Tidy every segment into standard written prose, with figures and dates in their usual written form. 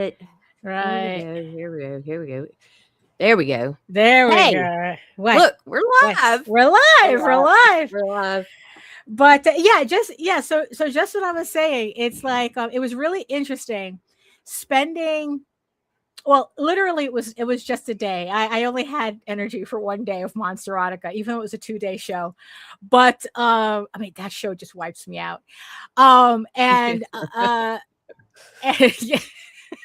Right. Here we go. Here we go. There we go. There we Hey, go. What? Look, we're live. We're live. We're live. We're live. But so just what I was saying, it's like it was really interesting spending. Well, literally, it was just a day. I only had energy for one day of Monsterotica, even though it was a 2-day show. But I mean, that show just wipes me out. And yeah.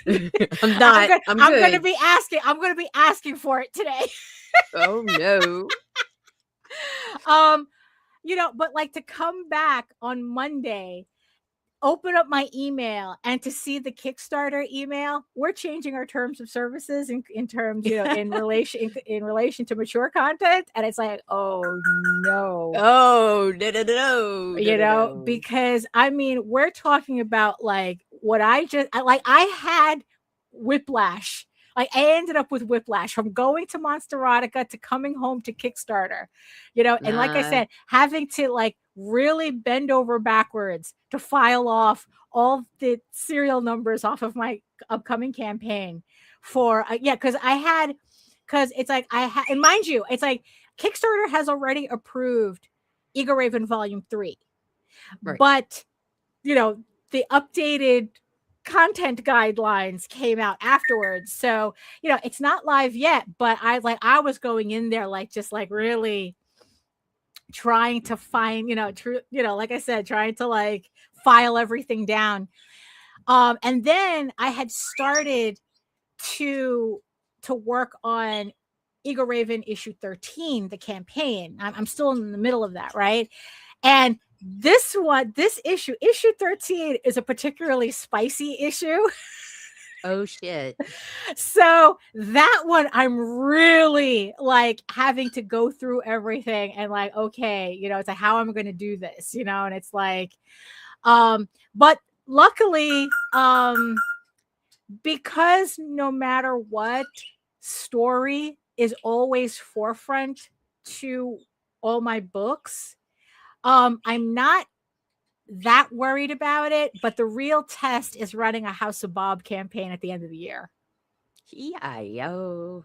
I'm not. I'm going to be asking. I'm going to be asking for it today. Oh no. But like to come back on Monday, open up my email and to see the Kickstarter email, we're changing our terms of services in terms, in relation to mature content. And it's like, oh no. Oh, no. Because I mean, we're talking about like what I had whiplash. Like I ended up with whiplash from going to Monsterotica to coming home to Kickstarter, and like I said, having to like really bend over backwards to file off all the serial numbers off of my upcoming campaign for, because it's like and mind you, it's like Kickstarter has already approved Eagle Raven Volume 3, right. But, the updated content guidelines came out afterwards, so it's not live yet, but I was going in there like just like really trying to find like I said, trying to like file everything down, and then I had started to work on Eagle Raven issue 13, the campaign. I'm still in the middle of that, right? And this issue 13 is a particularly spicy issue. Oh shit. So that one I'm really like having to go through everything and like, okay, it's like how I'm going to do this, and it's like, but luckily, because no matter what, story is always forefront to all my books. I'm not that worried about it, but the real test is running a House of Bob campaign at the end of the year. Yeah.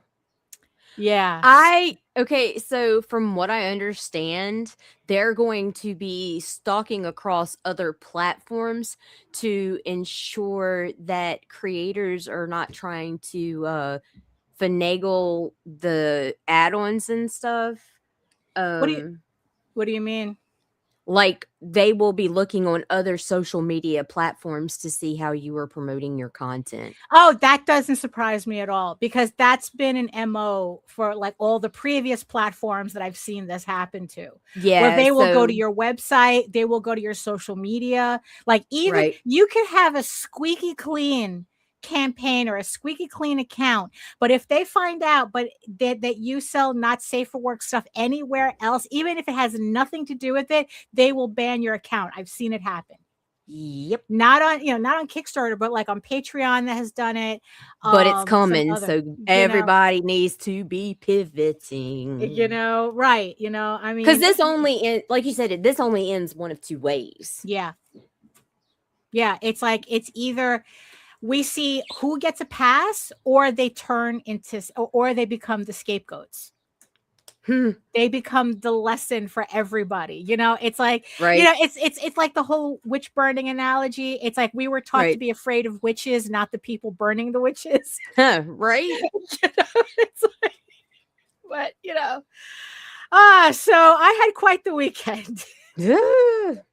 Okay, so from what I understand, they're going to be stalking across other platforms to ensure that creators are not trying to finagle the add-ons and stuff. What do you mean? Like they will be looking on other social media platforms to see how you are promoting your content. Oh, that doesn't surprise me at all, because that's been an MO for like all the previous platforms that I've seen this happen to. Yeah. Where they will go to your website, they will go to your social media. Like even you could have a squeaky clean campaign or a squeaky clean account, but if they find out that you sell not safe for work stuff anywhere else, even if it has nothing to do with it, they will ban your account. I've seen it happen. Yep. Not on Kickstarter, but like on Patreon that has done it. But it's coming, so everybody needs to be pivoting. Right? I mean, because this only, like you said, this only ends one of two ways. Yeah. It's like it's either we see who gets a pass, or they turn into, or they become the scapegoats. They become the lesson for everybody. It's like, it's like the whole witch burning analogy. It's like we were taught to be afraid of witches, not the people burning the witches. Right. It's like, but so I had quite the weekend.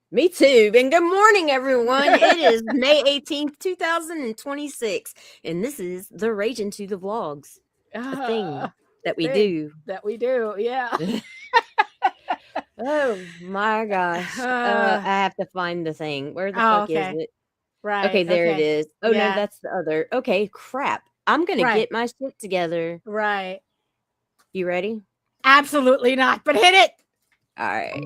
Me too. And good morning, everyone. It is May 18th, 2026. And this is the Ragin to the Vlogs. A thing that we do. That we do, yeah. Oh my gosh. I have to find the thing. Where the fuck is it? Right. Okay, there it is. Oh no, that's the other. Okay, crap. I'm gonna get my shit together. Right. You ready? Absolutely not, but hit it. All right.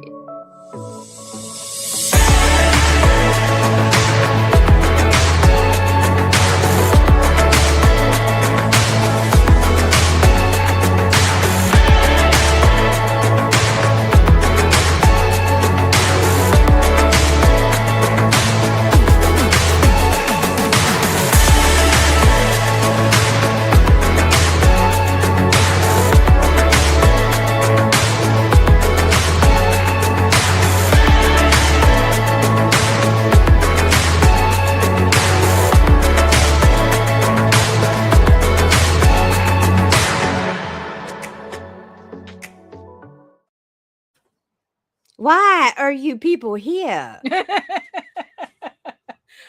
are you people here?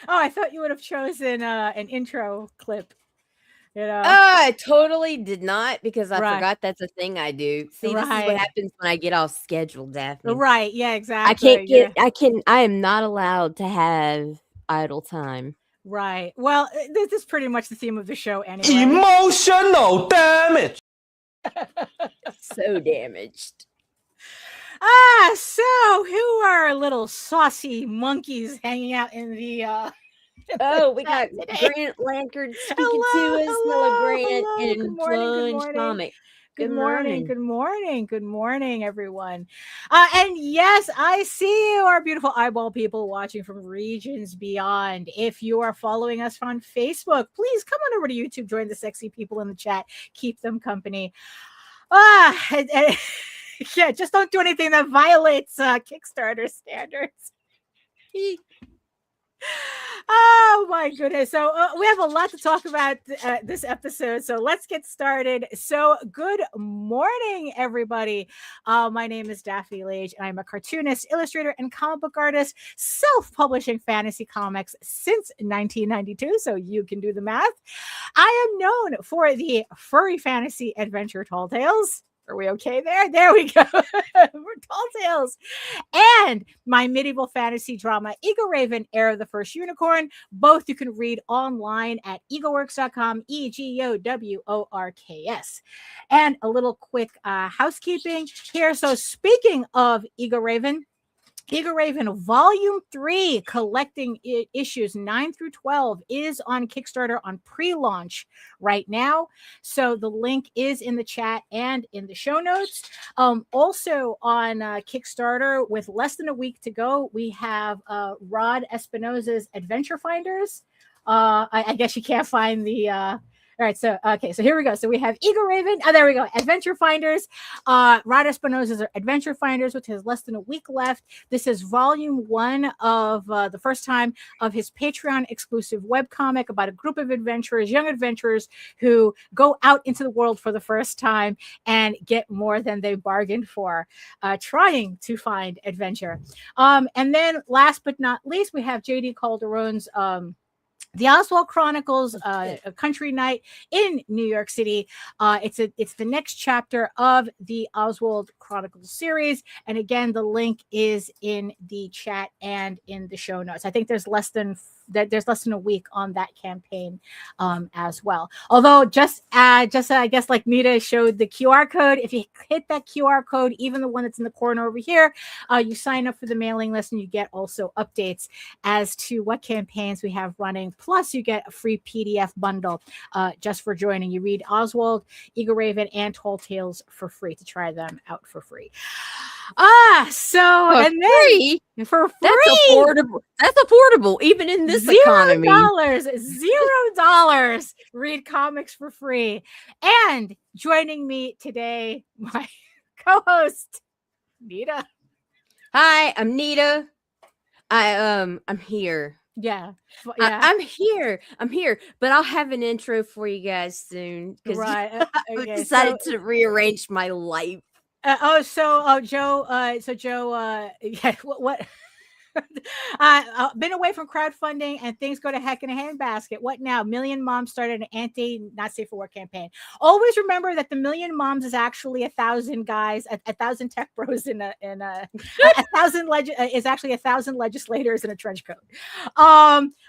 Oh, I thought you would have chosen an intro clip. You know, I totally did not because I right, forgot that's a thing I do. See, this is what right, happens when I get off schedule, Daphne. right. Yeah, I can't exactly. get, You're I am not allowed to have idle time. right. Well, this is pretty much the theme of the show anyway. Emotional damage. So damaged. So who are little saucy monkeys hanging out in the Oh, we got today? Grant Lankard speaking to us. Hello, Grant, hello. and Good Plunge morning. Comic. Good Good morning, morning. good morning, good morning, everyone. And yes, I see you, our beautiful eyeball people watching from regions beyond. If you are following us on Facebook, please come on over to YouTube, join the sexy people in the chat, keep them company. Yeah, just don't do anything that violates Kickstarter standards. Oh my goodness. So we have a lot to talk about this episode. So let's get started. So good morning, everybody. My name is Daphne Lage, and I'm a cartoonist, illustrator, and comic book artist, self-publishing fantasy comics since 1992. So you can do the math. I am known for the furry fantasy adventure Tall Tales. Are we okay there? There we go. Tall Tales. And my medieval fantasy drama, Eagle Raven, Heir of the First Unicorn. Both you can read online at eagleworks.com, EGOWORKS. And a little quick housekeeping here. So speaking of Eagle Raven, Volume 3, collecting issues 9 through 12, is on Kickstarter on pre-launch right now. So the link is in the chat and in the show notes. Also on Kickstarter, with less than a week to go, we have Rod Espinosa's Adventure Finders. I guess you can't find the... all right, so here we go. So we have Eagle Raven. Oh, there we go. Adventure Finders. Rod Espinosa's Adventure Finders, which has less than a week left. This is volume 1 of the first time of his Patreon exclusive webcomic about a group of adventurers, young adventurers, who go out into the world for the first time and get more than they bargained for, trying to find adventure. And then last but not least, we have JD Calderon's The Oswald Chronicles, a country night in New York City. It's the next chapter of the Oswald Chronicles series, and again, the link is in the chat and in the show notes. I think there's less than a week on that campaign as well. Although just I guess like Nita showed the QR code. If you hit that QR code, even the one that's in the corner over here, you sign up for the mailing list and you get also updates as to what campaigns we have running. Plus, you get a free PDF bundle just for joining. You read Oswald, Eagle Raven, and Tall Tales for free to try them out for free. For free. That's affordable. That's affordable, even in this economy. $0. Read comics for free. And joining me today, my co-host, Nita. Hi, I'm Nita. I'm here. Yeah. I'm here, but I'll have an intro for you guys soon. Right. I've decided to rearrange my life. Joe, yeah, what been away from crowdfunding and things go to heck in a handbasket. What now? Million Moms started an anti-not safe for work campaign. Always remember that the Million Moms is actually 1,000 guys, 1,000 tech bros in a 1,000 is actually 1,000 legislators in a trench coat.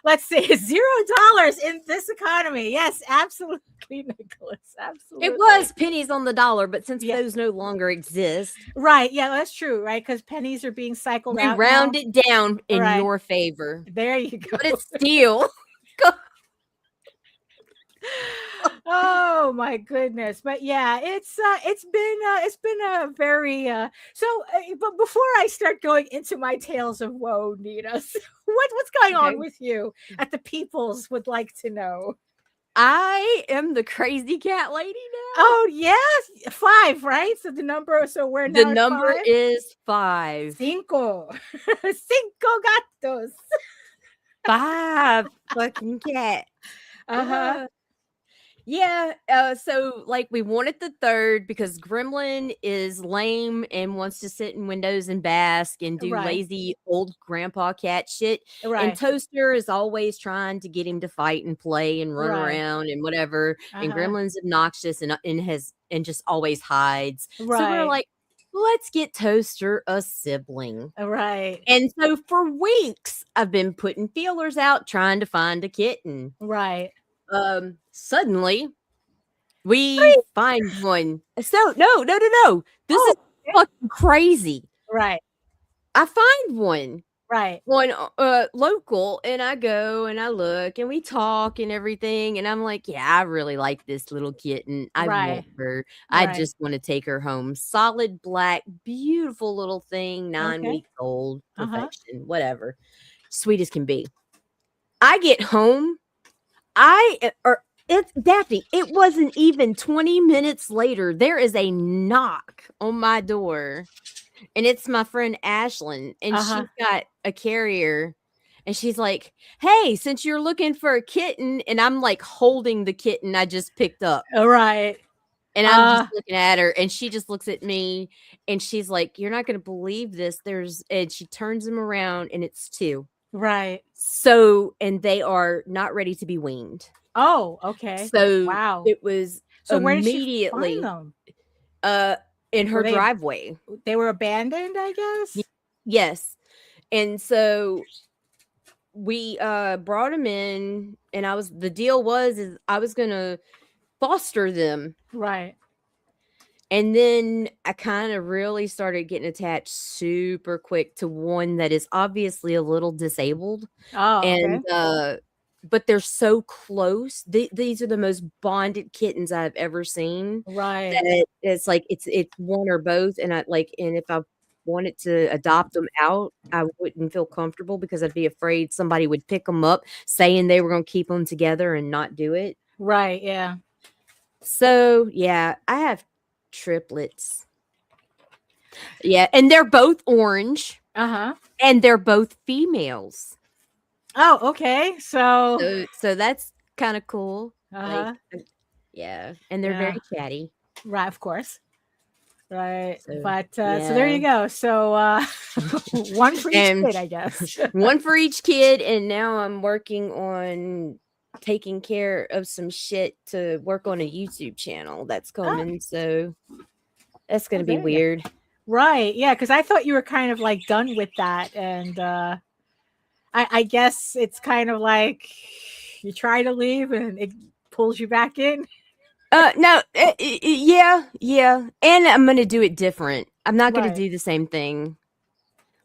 Let's see, $0 in this economy. Yes, absolutely, Nicholas. Absolutely. It was pennies on the dollar, but since those no longer exist, right? Yeah, that's true, right? Because pennies are being cycled out. We round it down in your favor. There you go. But it's still. Oh my goodness. But yeah, it's been a very but before I start going into my tales of woe, Nita, what's going on with you that the peoples would like to know? I am the crazy cat lady now. Oh yes, 5, right? So the number is 5. Cinco gatos. 5 fucking cats. Yeah, so like we wanted the third because Gremlin is lame and wants to sit in windows and bask and do Right. lazy old grandpa cat shit. And Right. Toaster is always trying to get him to fight and play and run Right. around and whatever. And Uh-huh. Gremlin's obnoxious and just always hides. So we're Right. like, let's get Toaster a sibling. Right. And so for weeks, I've been putting feelers out trying to find a kitten. Right. Suddenly we find one. So no. This is Okay. fucking crazy. Right. I find one Right. local, and I go and I look and we talk and everything, and I'm like, yeah, I really like this little kitten. I Right. want her. I Right. just want to take her home. Solid black, beautiful little thing, 9 Okay. weeks old, Uh-huh. perfection, whatever. Sweet as can be. I get home. It's Daphne. It wasn't even 20 minutes later. There is a knock on my door, and it's my friend Ashlyn, and Uh-huh. she's got a carrier, and she's like, "Hey, since you're looking for a kitten," and I'm like holding the kitten I just picked up, Right. and I'm just looking at her, and she just looks at me, and she's like, "You're not gonna believe this." And she turns him around, and it's two. Right. So, and they are not ready to be weaned. Oh, okay. So Wow. it was So where did she immediately find them? in her Were they driveway. they were abandoned, I guess? Yes. And so we brought them in, and the deal was I was gonna foster them. Right. And then I kind of really started getting attached super quick to one that is obviously a little disabled. Oh, And okay. but they're so close. These are the most bonded kittens I've ever seen. Right. That it's like it's one or both. And and if I wanted to adopt them out, I wouldn't feel comfortable because I'd be afraid somebody would pick them up saying they were going to keep them together and not do it. Right, yeah. So yeah, I have triplets. Yeah, and they're both orange. Uh-huh. And they're both females. Oh, okay. So So that's kind of cool. uh-huh. Yeah, and they're very chatty. Right, of course. Right. So, But so there you go. So one for each kid, I guess. One for each kid, and now I'm working on taking care of some shit to work on a YouTube channel that's coming. So that's gonna be weird. Right. Yeah, because I thought you were kind of like done with that. And I guess it's kind of like you try to leave and it pulls you back in. No, yeah. And I'm gonna do it different. I'm not gonna do the same thing.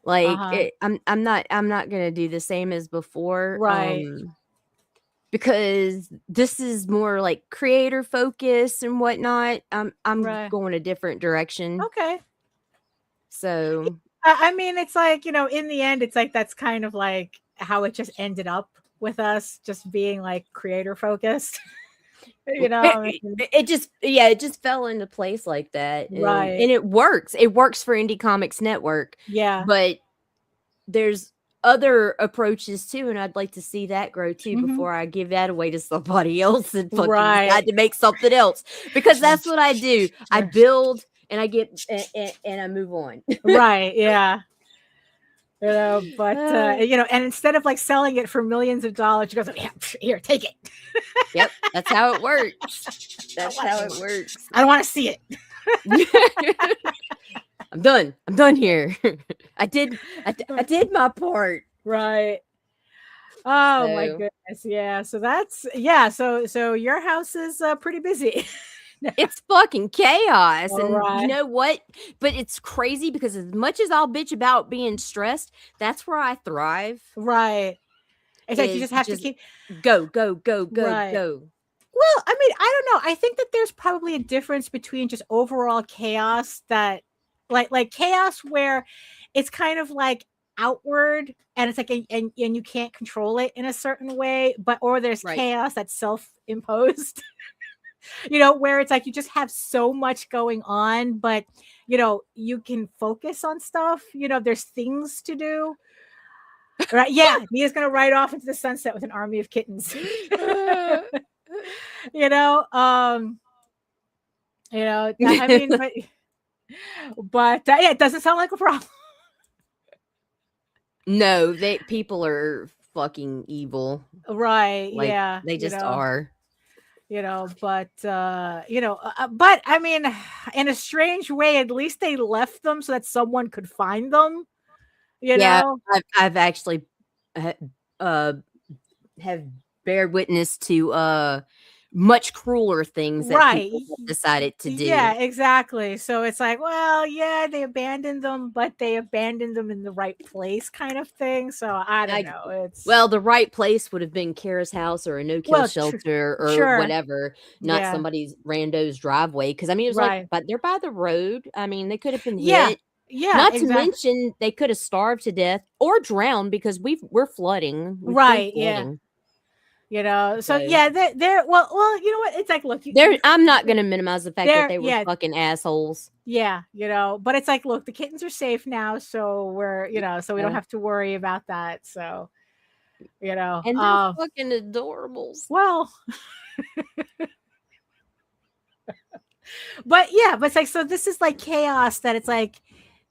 Like I'm not gonna do the same as before. Right. Because this is more like creator focus and whatnot. I'm Right. going a different direction. Okay. So I mean, it's like, in the end, it's like that's kind of like how it just ended up with us just being like creator focused. it just fell into place like that. Right. And it works. It works for Indie Comics Network. Yeah. But there's other approaches too, and I'd like to see that grow too before I give that away to somebody else and fucking decide to make something else. Because that's what I do. I build and I get and I move on. Right. Yeah. But and instead of like selling it for millions of dollars, she goes, "Yeah, here, take it." Yep, that's how it works. That's how it works. I don't want to see it. I'm done here. I did my part. Right. Oh my goodness. Yeah. So that's So your house is pretty busy. It's fucking chaos. And right. You know what? But it's crazy because as much as I'll bitch about being stressed, that's where I thrive. Right. It's like you just have to keep go. Right. Well, I mean, I don't know. I think that there's probably a difference between just overall chaos that like chaos where it's kind of like outward and it's like and you can't control it in a certain way, or there's chaos that's self-imposed. Where it's like you just have so much going on, but you can focus on stuff. There's things to do. Right? Yeah, Mia's gonna ride off into the sunset with an army of kittens. you know, I mean, but yeah, it doesn't sound like a problem. No, people are fucking evil. Right. Like Yeah. they just are. But but I mean, in a strange way, at least they left them so that someone could find them. Yeah, I've actually have bear witness to much crueler things that people have decided to do. Yeah, exactly. So it's like, well, yeah, they abandoned them, but they abandoned them in the right place, kind of thing. So I don't know. Well, the right place would have been Kara's house or a no-kill shelter or whatever, not somebody's rando's driveway. Because I mean, it was like, but they're by the road. I mean, they could have been hit. Yeah, not to mention they could have starved to death or drowned because we're flooding. Right. Yeah. So yeah, they're well, you know what? It's like, look, I'm not gonna minimize the fact that they were fucking assholes. Yeah, but it's like, look, the kittens are safe now, so we're, so we don't have to worry about that. So, and they're fucking adorables. Well, but yeah, but it's like, so this is like chaos that it's like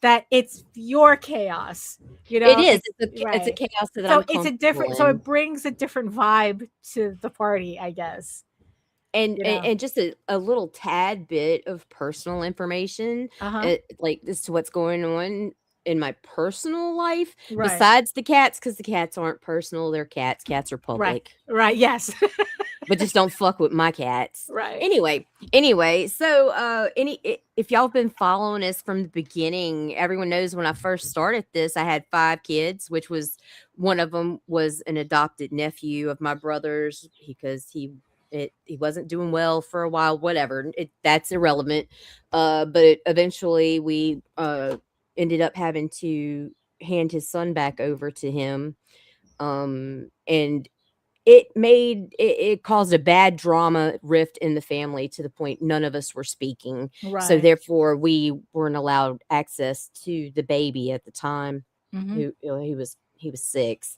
that it's your chaos, it is. It's a chaos that so it's a different. So it brings a different vibe to the party, I guess. And just a little tad bit of personal information, like as to what's going on in my personal life, besides the cats, because the cats aren't personal. They're cats. Cats are public. Right. Yes. But just don't fuck with my cats. Right. Anyway, so if y'all have been following us from the beginning, everyone knows when I first started this, I had 5 kids, which was one of them was an adopted nephew of my brother's because he wasn't doing well for a while, whatever. That's irrelevant. But eventually we ended up having to hand his son back over to him. And it caused a bad drama rift in the family to the point none of us were speaking. Right. So therefore we weren't allowed access to the baby at the time. Who he was 6.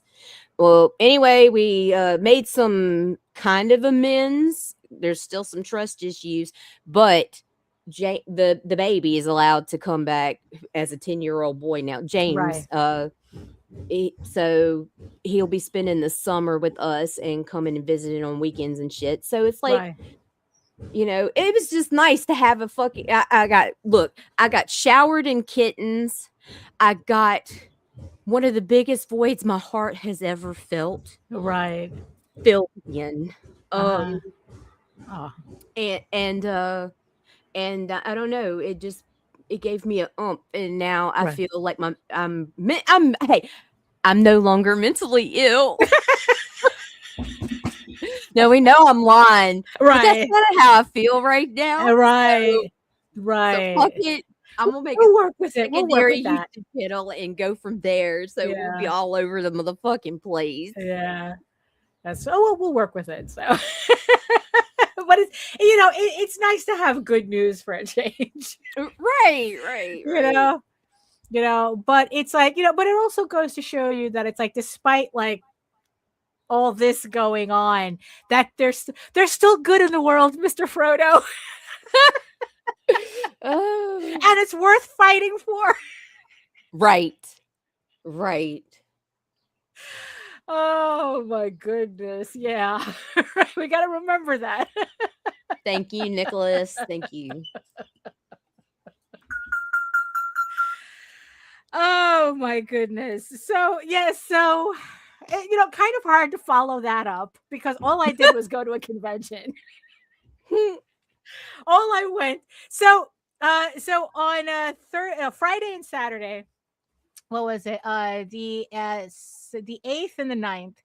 Well, anyway, we made some kind of amends. There's still some trust issues, but the baby is allowed to come back as a 10-year-old boy now. James, so he'll be spending the summer with us and coming and visiting on weekends and shit. So it's like, it was just nice to have a fucking. I got showered in kittens. I got one of the biggest voids my heart has ever felt. Right. Filled in. And I don't know. It gave me a and now I feel like I'm no longer mentally ill. No, we know I'm lying. Right. But that's kind of how I feel right now. Right. So fuck it. I'm gonna make we'll work with it. We'll work with that. YouTube and go from there. So we'll be all over the motherfucking place. Yeah. We'll work with it. So but it's nice to have good news for a change. Right. But it's like, but it also goes to show you that it's like, despite like all this going on, that there's still good in the world, Mr. Frodo. And it's worth fighting for. Right. Oh my goodness. Yeah. We got to remember that. Thank you, Nicholas. Thank you. Oh my goodness. So kind of hard to follow that up because all I did was go to a convention. All I went. So on Friday and Saturday, what was it? The 8th and the 9th,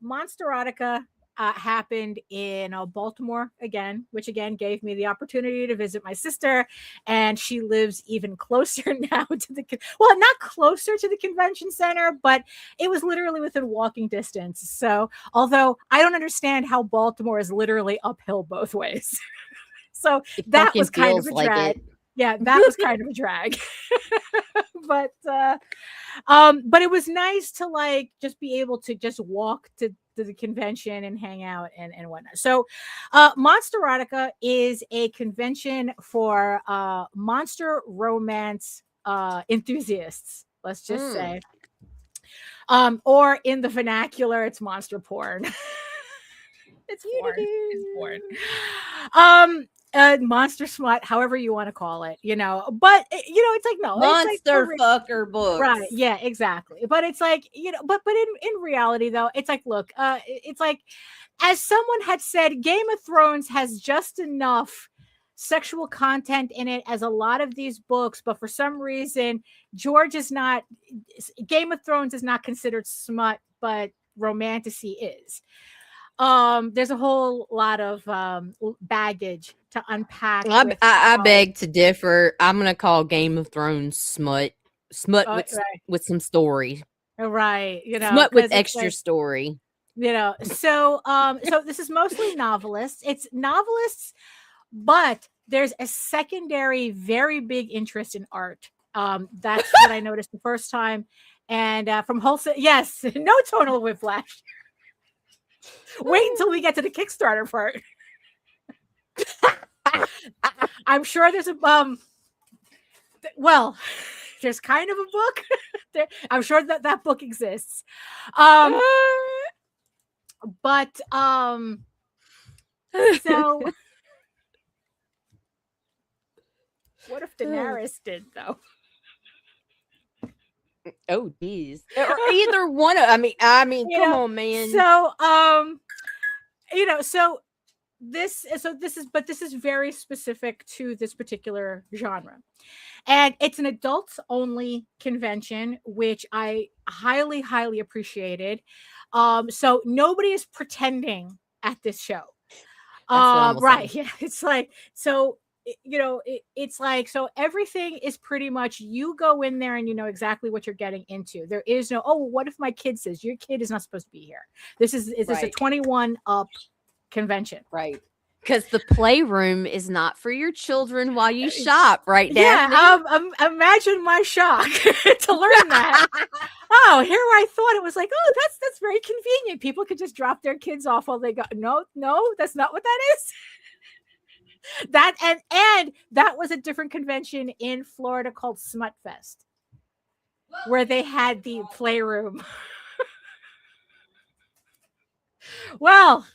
Monsterotica happened in Baltimore again, which again gave me the opportunity to visit my sister, and she lives even closer now to not closer to the convention center, but it was literally within walking distance. So although I don't understand how Baltimore is literally uphill both ways. So that was kind of a drag. Yeah, that was kind of a drag. But it was nice to like just be able to just walk to the convention and hang out and whatnot. So Monsterotica is a convention for monster romance enthusiasts, let's just say. Or in the vernacular, it's monster porn. It's porn. It's porn. Monster smut, however you want to call it, but it's like, no, monster it's like fucker books, right? Yeah, exactly. But it's like, but in reality though, it's like, look, it's like, as someone had said, Game of Thrones has just enough sexual content in it as a lot of these books, but for some reason Game of Thrones is not considered smut, but romantasy is. There's a whole lot of baggage to unpack. I beg to differ. I'm gonna call Game of Thrones smut with some story, right? Smut with extra story. So this is mostly novelists. It's novelists, but there's a secondary, very big interest in art. That's what I noticed the first time. And from wholesale, yes, no tonal whiplash. Wait until we get to the Kickstarter part. I'm sure there's there's kind of a book there. I'm sure that book exists. But so what if Daenerys did though? Oh geez. Or either one of I mean come on, man. So this is very specific to this particular genre. And it's an adults only convention, which I highly, highly appreciated. So nobody is pretending at this show. Right. Yeah. It's like, so it's like, so everything is pretty much, you go in there and you know exactly what you're getting into. There is no, what if my kid says your kid is not supposed to be here? This is a 21 up convention, right? Because the playroom is not for your children while you shop, right? Daphne? Yeah. Imagine my shock to learn that. Here I thought it was like, that's very convenient. People could just drop their kids off while they go. No, that's not what that is. That and that was a different convention in Florida called Smut Fest, where they had the playroom. Well,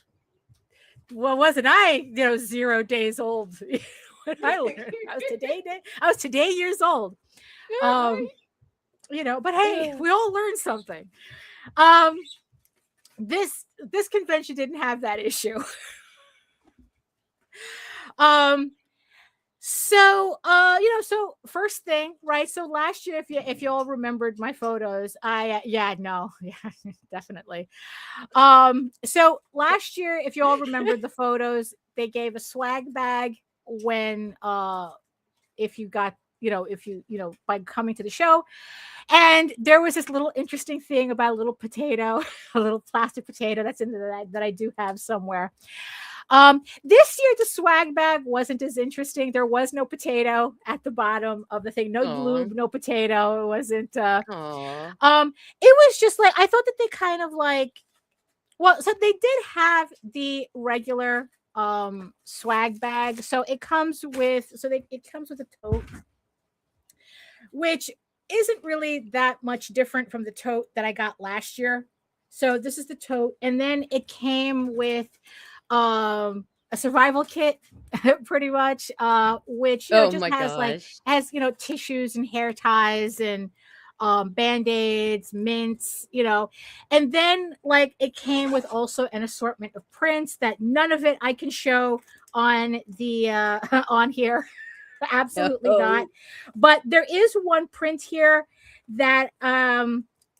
wasn't I 0 days old when I learned? I was today years old. But hey, we all learned something. This convention didn't have that issue. So first thing, right? So last year, if you all remembered my photos, definitely. So last year, if you all remembered the photos, they gave a swag bag when, if you got, by coming to the show. And there was this little interesting thing about a little potato, a little plastic potato that's in that I do have somewhere. This year the swag bag wasn't as interesting. There was no potato at the bottom of the thing, no lube, no potato. It wasn't it was just like, I thought that they kind of like, so they did have the regular swag bag. So it comes with a tote, which isn't really that much different from the tote that I got last year. So this is the tote, and then it came with a survival kit, pretty much, which has tissues and hair ties and band-aids, mints, and then like it came with also an assortment of prints that none of it I can show on the on here. Absolutely not. But there is one print here that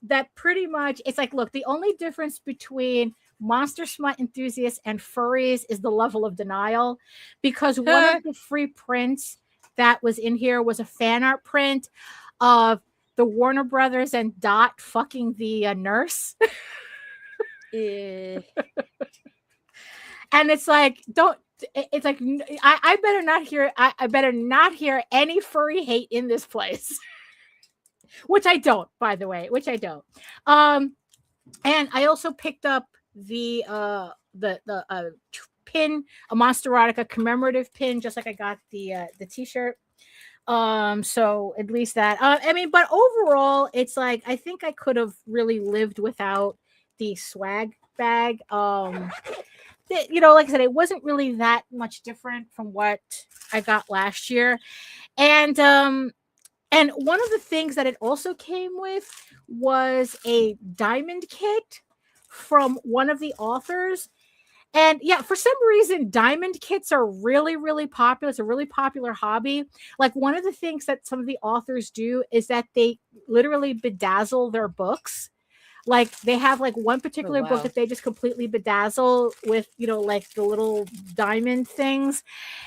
that pretty much, it's like, look, the only difference between monster smut enthusiasts and furries is the level of denial, because one of the free prints that was in here was a fan art print of the Warner Brothers and Dot fucking the nurse. And it's like, it's like, I better not hear, I better not hear any furry hate in this place. Which I don't, by the way, And I also picked up the pin, a Monsterotica commemorative pin, just like I got the t-shirt. So at least that. I mean, but overall, it's like I think I could have really lived without the swag bag. You know, like I said, it wasn't really that much different from what I got last year, and one of the things that it also came with was a diamond kit from one of the authors. And yeah, for some reason, diamond kits are really, really popular. It's a really popular hobby. Like one of the things that some of the authors do is that they literally bedazzle their books. Like they have like one particular book that they just completely bedazzle with, you know, like the little diamond things.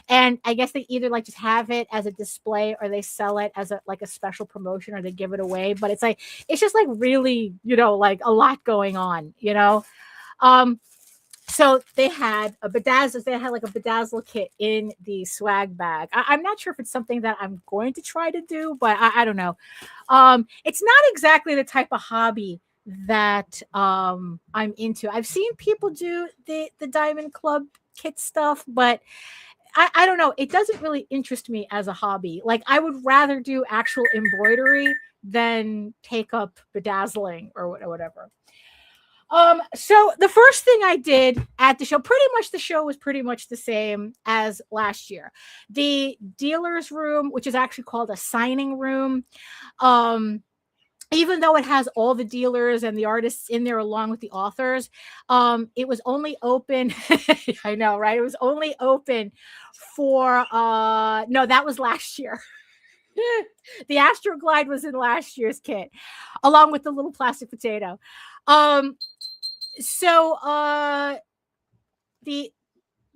And I guess they either like just have it as a display or they sell it as a like a special promotion or they give it away. But it's like it's just like really, you know, like a lot going on, you know. So they had a bedazzle. They had like a bedazzle kit in the swag bag. I'm not sure if it's something that I'm going to try to do, but I don't know. It's not exactly the type of hobby that I'm into. I've seen people do the Diamond Club kit stuff, but I don't know. It doesn't really interest me as a hobby. Like I would rather do actual embroidery than take up bedazzling or whatever. So the first thing I did at the show, pretty much the show was pretty much the same as last year. The dealer's room, which is actually called a signing room, even though it has all the dealers and the artists in there along with the authors, it was only open. I know, right? It was only open for no, that was last year. The Astroglide was in last year's kit, along with the little plastic potato. So the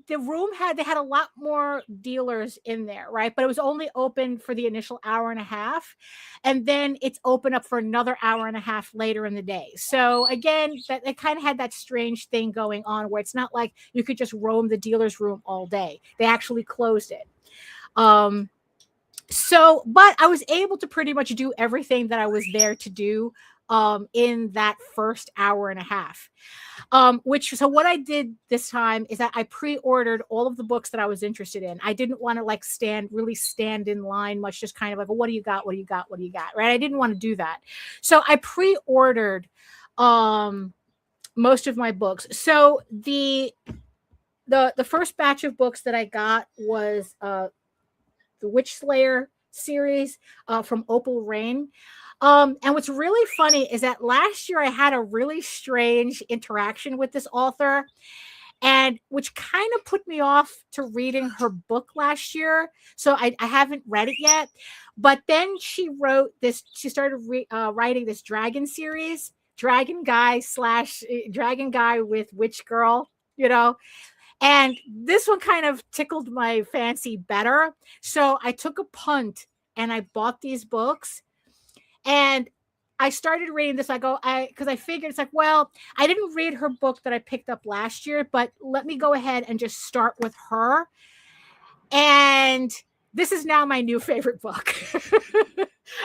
room had a lot more dealers in there, right? But it was only open for the initial hour and a half, and then it's open up for another hour and a half later in the day. So again, that it kind of had that strange thing going on where it's not like you could just roam the dealer's room all day. They actually closed it. So, but I was able to pretty much do everything that I was there to do in that first hour and a half. So what I did this time is that I pre-ordered all of the books that I was interested in. I didn't want to like stand in line much, just kind of like, well, what do you got? What do you got? What do you got? Right. I didn't want to do that. So I pre-ordered most of my books. So the first batch of books that I got was the Witch Slayer series from Opal Rain. And what's really funny is that last year I had a really strange interaction with this author, and which kind of put me off to reading her book last year. So I haven't read it yet. But then she started writing this dragon series, Dragon Guy with Witch Girl, you know. And this one kind of tickled my fancy better. So I took a punt and I bought these books. And I started reading this. Because I figured it's like, well, I didn't read her book that I picked up last year, but let me go ahead and just start with her. And this is now my new favorite book.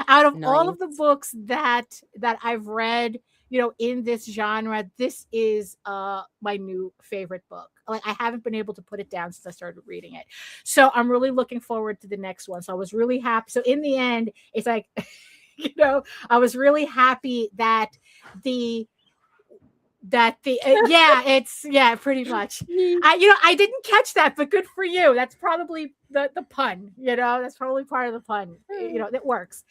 Out of all of the books that I've read, you know, in this genre, this is my new favorite book. Like I haven't been able to put it down since I started reading it. So I'm really looking forward to the next one. So I was really happy. So in the end, it's like, you know, I was really happy that pretty much. I didn't catch that, but good for you. That's probably the pun, you know, that's probably part of the pun, you know, that works.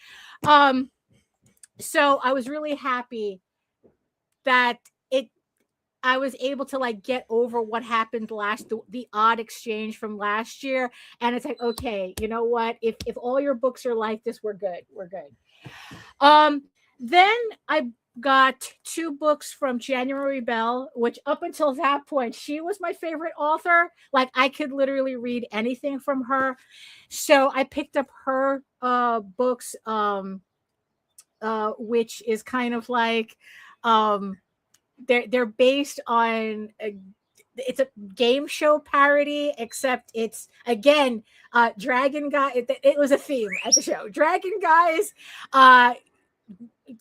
So I was really happy that I was able to like get over what happened the odd exchange from last year. And it's like, okay, you know what? If all your books are like this, we're good. We're good. Then I got 2 books from January Bell, which up until that point, she was my favorite author. Like I could literally read anything from her. So I picked up her books, which is kind of like, they're based on it's a game show parody, except it's again dragon guy. It was a theme at the show. Dragon guys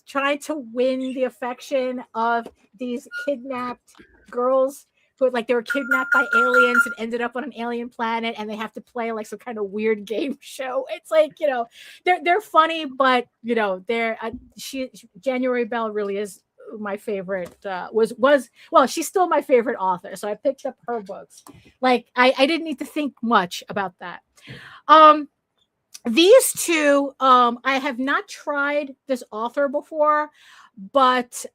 trying to win the affection of these kidnapped girls who like they were kidnapped by aliens and ended up on an alien planet, and they have to play like some kind of weird game show. It's like, you know, they're funny, but you know, January Bell really is my favorite. Well, she's still my favorite author, so I picked up her books. Like I didn't need to think much about that. These two, I have not tried this author before, but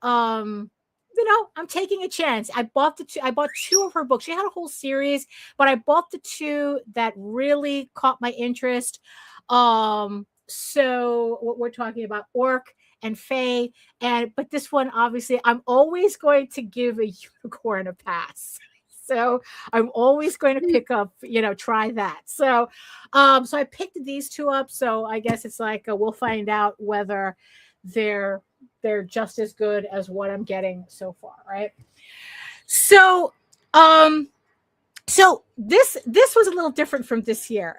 you know, I'm taking a chance. I bought two of her books. She had a whole series, but I bought the two that really caught my interest. So what we're talking about, Orc and Fae, but this one, obviously, I'm always going to give a unicorn a pass. So I'm always going to pick up, you know, try that. So, so I picked these two up. So I guess it's like we'll find out whether they're just as good as what I'm getting so far, right? So, so this was a little different from this year.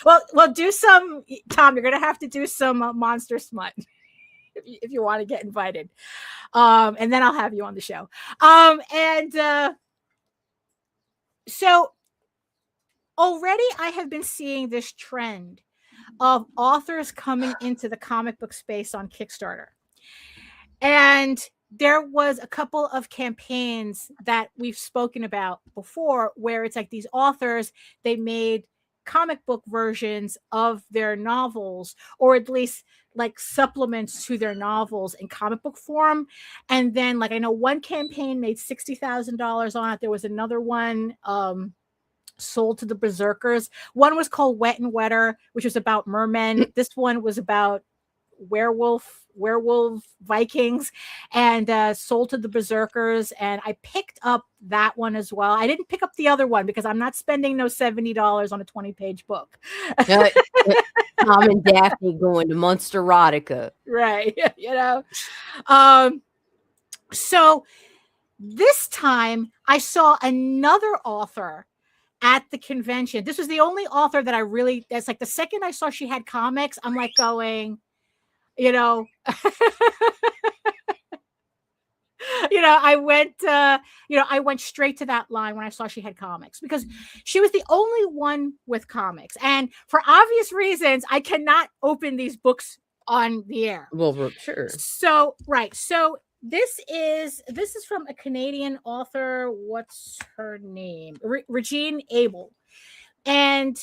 well, do some, Tom. You're gonna have to do some monster smut if you want to get invited, and then I'll have you on the show. So already I have been seeing this trend of authors coming into the comic book space on Kickstarter. And there was a couple of campaigns that we've spoken about before where it's like these authors, they made comic book versions of their novels, or at least like supplements to their novels in comic book form. And then like I know one campaign made $60,000 on it. There was another one sold to the Berserkers. One was called Wet and Wetter, which was about mermen. This one was about werewolf Vikings, and sold to the Berserkers. And I picked up that one as well. I didn't pick up the other one because I'm not spending no $70 on a 20-page book. Tom and Daphne going to Monsterotica. Right. You know, so this time I saw another author at the convention. This was the only author that that's like the second I saw she had comics, I'm like going, you know, you know, I went straight to that line when I saw she had comics, because she was the only one with comics. And for obvious reasons, I cannot open these books on the air. Well, sure. So, right. So this is from a Canadian author. What's her name? Ragin Abel. And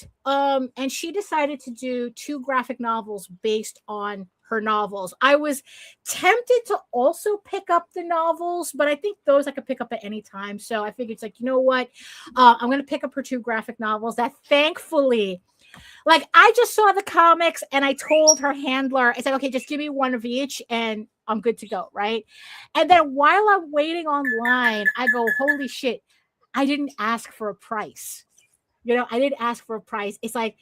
she decided to do 2 graphic novels based on her novels. I was tempted to also pick up the novels, but I think those I could pick up at any time. So I figured it's like, you know what? I'm going to pick up her 2 graphic novels that thankfully, like I just saw the comics and I told her handler, I said, okay, just give me one of each and I'm good to go. Right. And then while I'm waiting online, I go, holy shit, I didn't ask for a price. You know, I didn't ask for a price. It's like,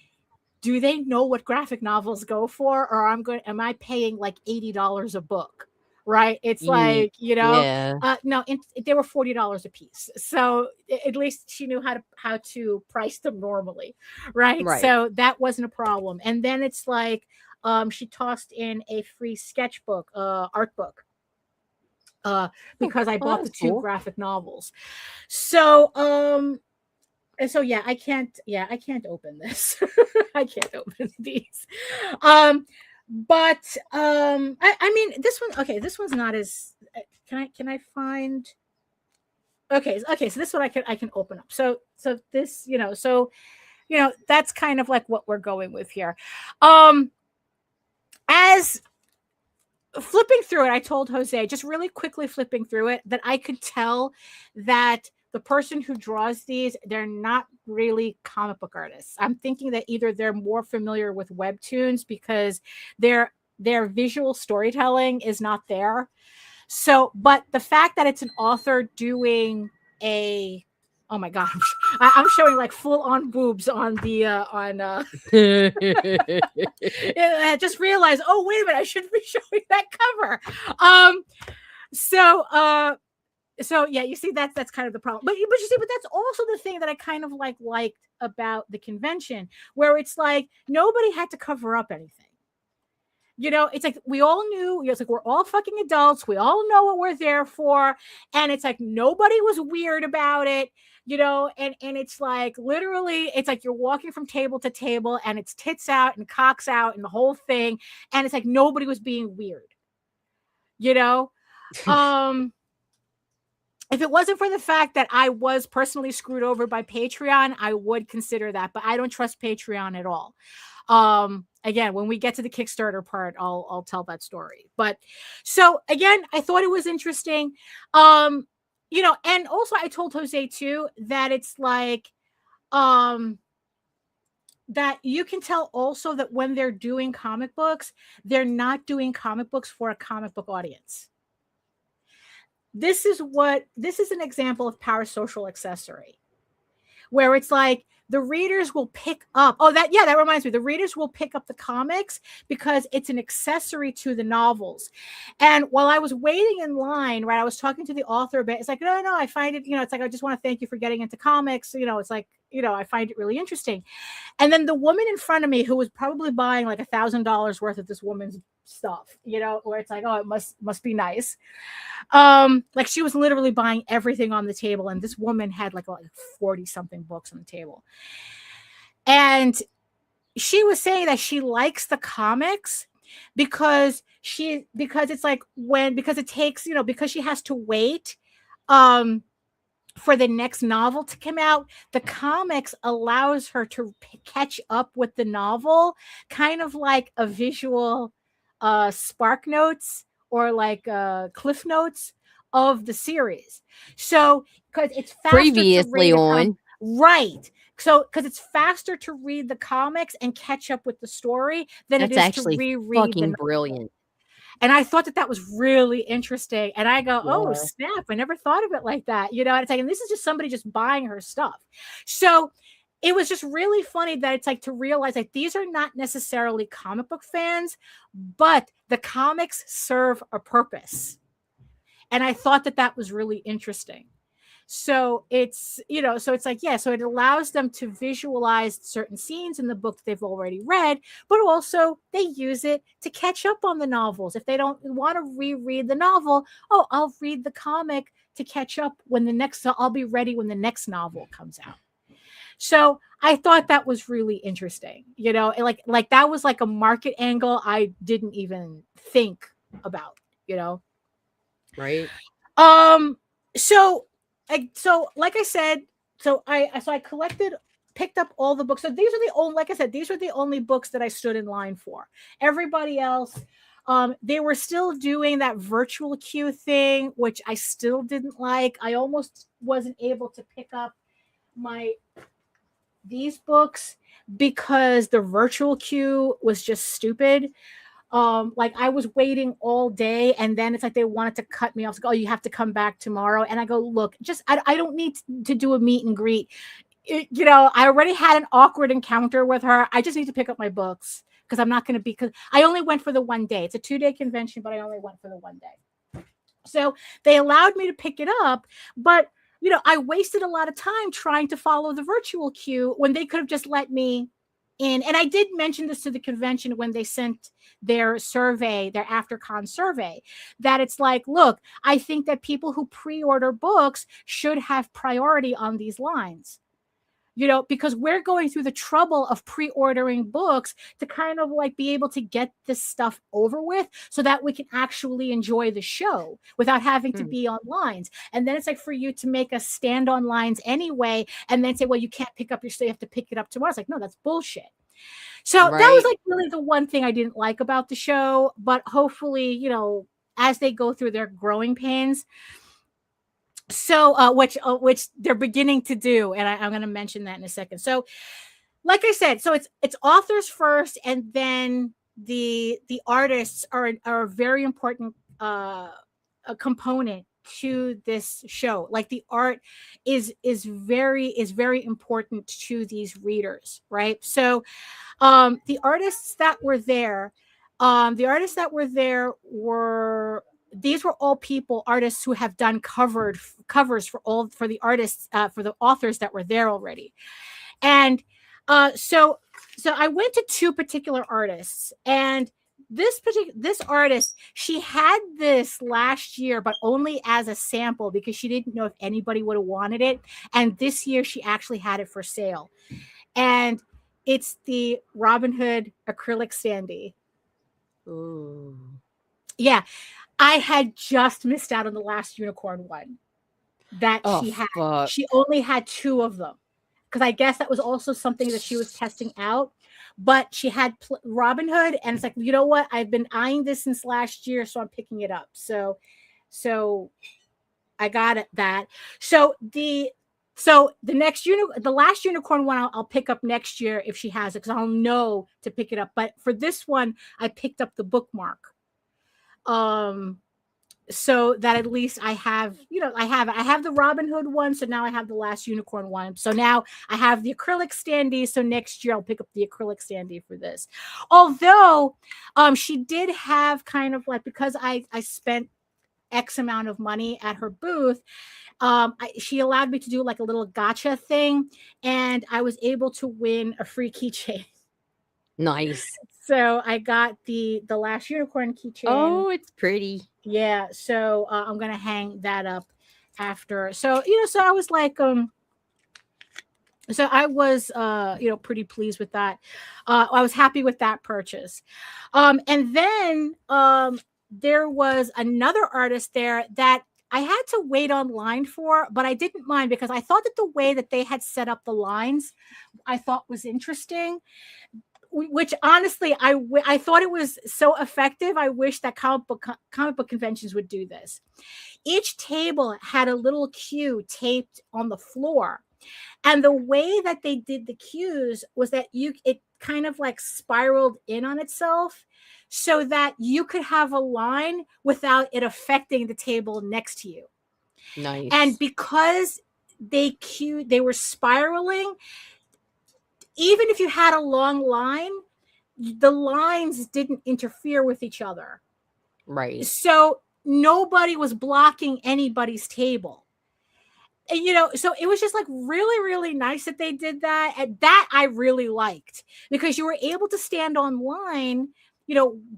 do they know what graphic novels go for? Or am I paying like $80 a book? Right. It's like, you know, yeah. No, they were $40 a piece. So at least she knew how to price them normally. Right. So that wasn't a problem. And then it's like, she tossed in a free sketchbook, art book, because I bought the 2 graphic novels. So, and so, yeah, I can't open this. I can't open these. But I mean, this one's not as, can I find, okay. So this one I can open up. So this, you know, that's kind of like what we're going with here. As flipping through it, I told Jose, just really quickly flipping through it, that I could tell that the person who draws these, they're not really comic book artists. I'm thinking that either they're more familiar with webtoons because their visual storytelling is not there. So, but the fact that it's an author doing oh my God, I'm showing like full on boobs on the I just realized, oh wait a minute, I shouldn't be showing that cover. So yeah, you see that's kind of the problem. But you see, but that's also the thing that I kind of liked about the convention, where it's like nobody had to cover up anything. You know, it's like we all knew, it's like we're all fucking adults. We all know what we're there for. And it's like nobody was weird about it, you know, and it's like literally, it's like you're walking from table to table and it's tits out and cocks out and the whole thing. And it's like nobody was being weird, you know. If it wasn't for the fact that I was personally screwed over by Patreon, I would consider that, but I don't trust Patreon at all. Again, when we get to the Kickstarter part, I'll tell that story. But so again, I thought it was interesting. You know, and also I told Jose too that it's like that you can tell also that when they're doing comic books, they're not doing comic books for a comic book audience. This is an example of parasocial accessory, where it's like the readers will pick up. Oh, that reminds me. The readers will pick up the comics because it's an accessory to the novels. And while I was waiting in line, right, I was talking to the author a bit. It's like, no, I find it, you know, it's like, I just want to thank you for getting into comics. You know, it's like, you know, I find it really interesting. And then the woman in front of me, who was probably buying like $1,000 worth of this woman's stuff, you know, where it's like, oh, it must be nice. Like she was literally buying everything on the table, and this woman had like 40 something books on the table. And she was saying that she likes the comics because it's like because it takes, you know, because she has to wait for the next novel to come out. The comics allows her to catch up with the novel, kind of like a visual spark notes or like cliff notes of the series. So because it's faster previously to read on, right? So because it's faster to read the comics and catch up with the story than that's it is actually to reread fucking the brilliant. And I thought that was really interesting. And I go, oh, Yeah. snap. I never thought of it like that. You know, and it's like, and this is just somebody just buying her stuff. So it was just really funny that it's like to realize that these are not necessarily comic book fans, but the comics serve a purpose. And I thought that was really interesting. So it's, you know, so it's like, yeah, so it allows them to visualize certain scenes in the book that they've already read, but also they use it to catch up on the novels. If they don't want to reread the novel, oh, I'll read the comic to catch up I'll be ready when the next novel comes out. So I thought that was really interesting, you know, like that was like a market angle I didn't even think about, you know? Right. So like I said, I picked up all the books. So these are the only, like I said, these were the only books that I stood in line for. Everybody else, they were still doing that virtual queue thing, which I still didn't like. I almost wasn't able to pick up these books because the virtual queue was just stupid. Like I was waiting all day, and then it's like they wanted to cut me off. Like, oh, you have to come back tomorrow. And I go, look, I don't need to do a meet and greet. You know, I already had an awkward encounter with her. I just need to pick up my books because I'm not going to be, because I only went for the one day. It's a 2-day convention, but I only went for the one day. So they allowed me to pick it up, but you know, I wasted a lot of time trying to follow the virtual queue when they could have just let me in. And I did mention this to the convention when they sent their survey, their AfterCon survey, that it's like, look, I think that people who pre-order books should have priority on these lines. You know, because we're going through the trouble of pre-ordering books to kind of like be able to get this stuff over with so that we can actually enjoy the show without having to be on lines. And then it's like for you to make us stand on lines anyway and then say, well, you can't pick up your stuff, you have to pick it up tomorrow. It's like, no, that's bullshit. So that was like really the one thing I didn't like about the show. But hopefully, you know, as they go through their growing pains, so which they're beginning to do, and I'm going to mention that in a second. So like I said, so it's authors first, and then the artists are a very important a component to this show. Like the art is very important to these readers, right? So the artists that were there were these were all artists who have done covers for the artists, for the authors that were there already. And so I went to two particular artists, and this artist, she had this last year, but only as a sample because she didn't know if anybody would have wanted it. And this year she actually had it for sale. And it's the Robin Hood acrylic standee. Ooh. Yeah. I had just missed out on the last unicorn one that she had. Fuck. She only had 2 of them because I guess that was also something that she was testing out. But she had Robin Hood, and it's like, you know what? I've been eyeing this since last year, so I'm picking it up. So I got it. That. So the last unicorn one I'll pick up next year if she has it because I'll know to pick it up. But for this one, I picked up the bookmark. So that at least I have, I have the Robin Hood one. So now I have the last unicorn one. So now I have the acrylic standee. So next year I'll pick up the acrylic standee for this. Although, she did have kind of like, because I spent X amount of money at her booth, she allowed me to do like a little gotcha thing. And I was able to win a free keychain. Nice. So I got the last unicorn keychain. Oh, it's pretty. Yeah. So I'm gonna hang that up after. So so I was like, so I was pretty pleased with that. I was happy with that purchase. And then there was another artist there that I had to wait online for, but I didn't mind because I thought that the way that they had set up the lines, I thought was interesting. Which honestly, I thought it was so effective. I wish that comic book conventions would do this. Each table had a little cue taped on the floor. And the way that they did the cues was that it kind of like spiraled in on itself so that you could have a line without it affecting the table next to you. Nice. And because they were spiraling, even if you had a long line, the lines didn't interfere with each other. Right. So nobody was blocking anybody's table. And, so it was just like really, really nice that they did that. And that I really liked because you were able to stand online,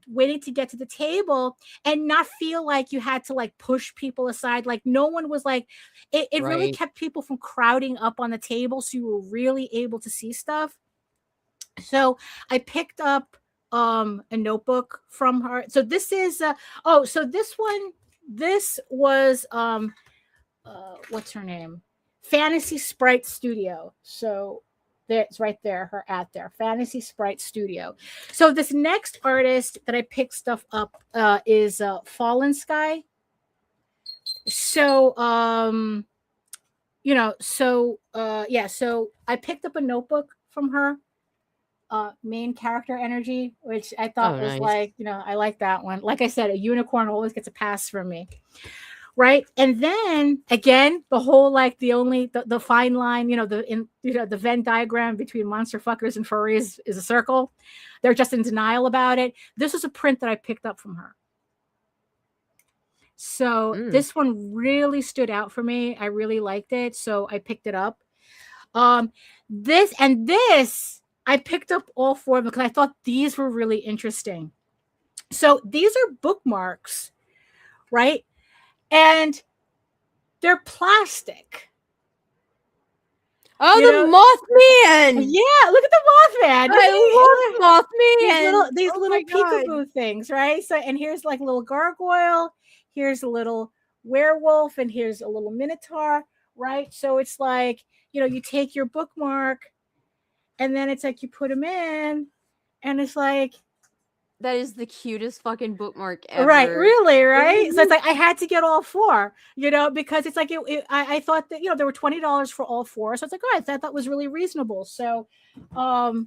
waiting to get to the table and not feel like you had to like push people aside. Like no one was like, it Right. really kept people from crowding up on the table. So you were really able to see stuff. So I picked up a notebook from her. So this is this was what's her name? Fantasy Sprite Studio. So it's right there, her at there, Fantasy Sprite Studio. So this next artist that I picked stuff up is Fallen Sky. So so I picked up a notebook from her. Main character energy, which I thought was nice. like, I like that one. Like I said, a unicorn always gets a pass from me. Right. And then again, the whole like the fine line, the Venn diagram between monster fuckers and furries is a circle. They're just in denial about it. This was a print that I picked up from her. So this one really stood out for me. I really liked it. So I picked it up. This I picked up all 4 of them because I thought these were really interesting. So these are bookmarks, right? And they're plastic. Oh, the Mothman! Yeah, look at the Mothman. I love Mothman. These little peekaboo things, right? So, and here's like a little gargoyle. Here's a little werewolf, and here's a little minotaur, right? So it's like, you take your bookmark, and then it's like you put them in, and it's like, that is the cutest fucking bookmark ever. Right, really, right? So it's like I had to get all 4, because it's like I thought that there were $20 for all 4, so it's like, oh, I thought that was really reasonable. So, so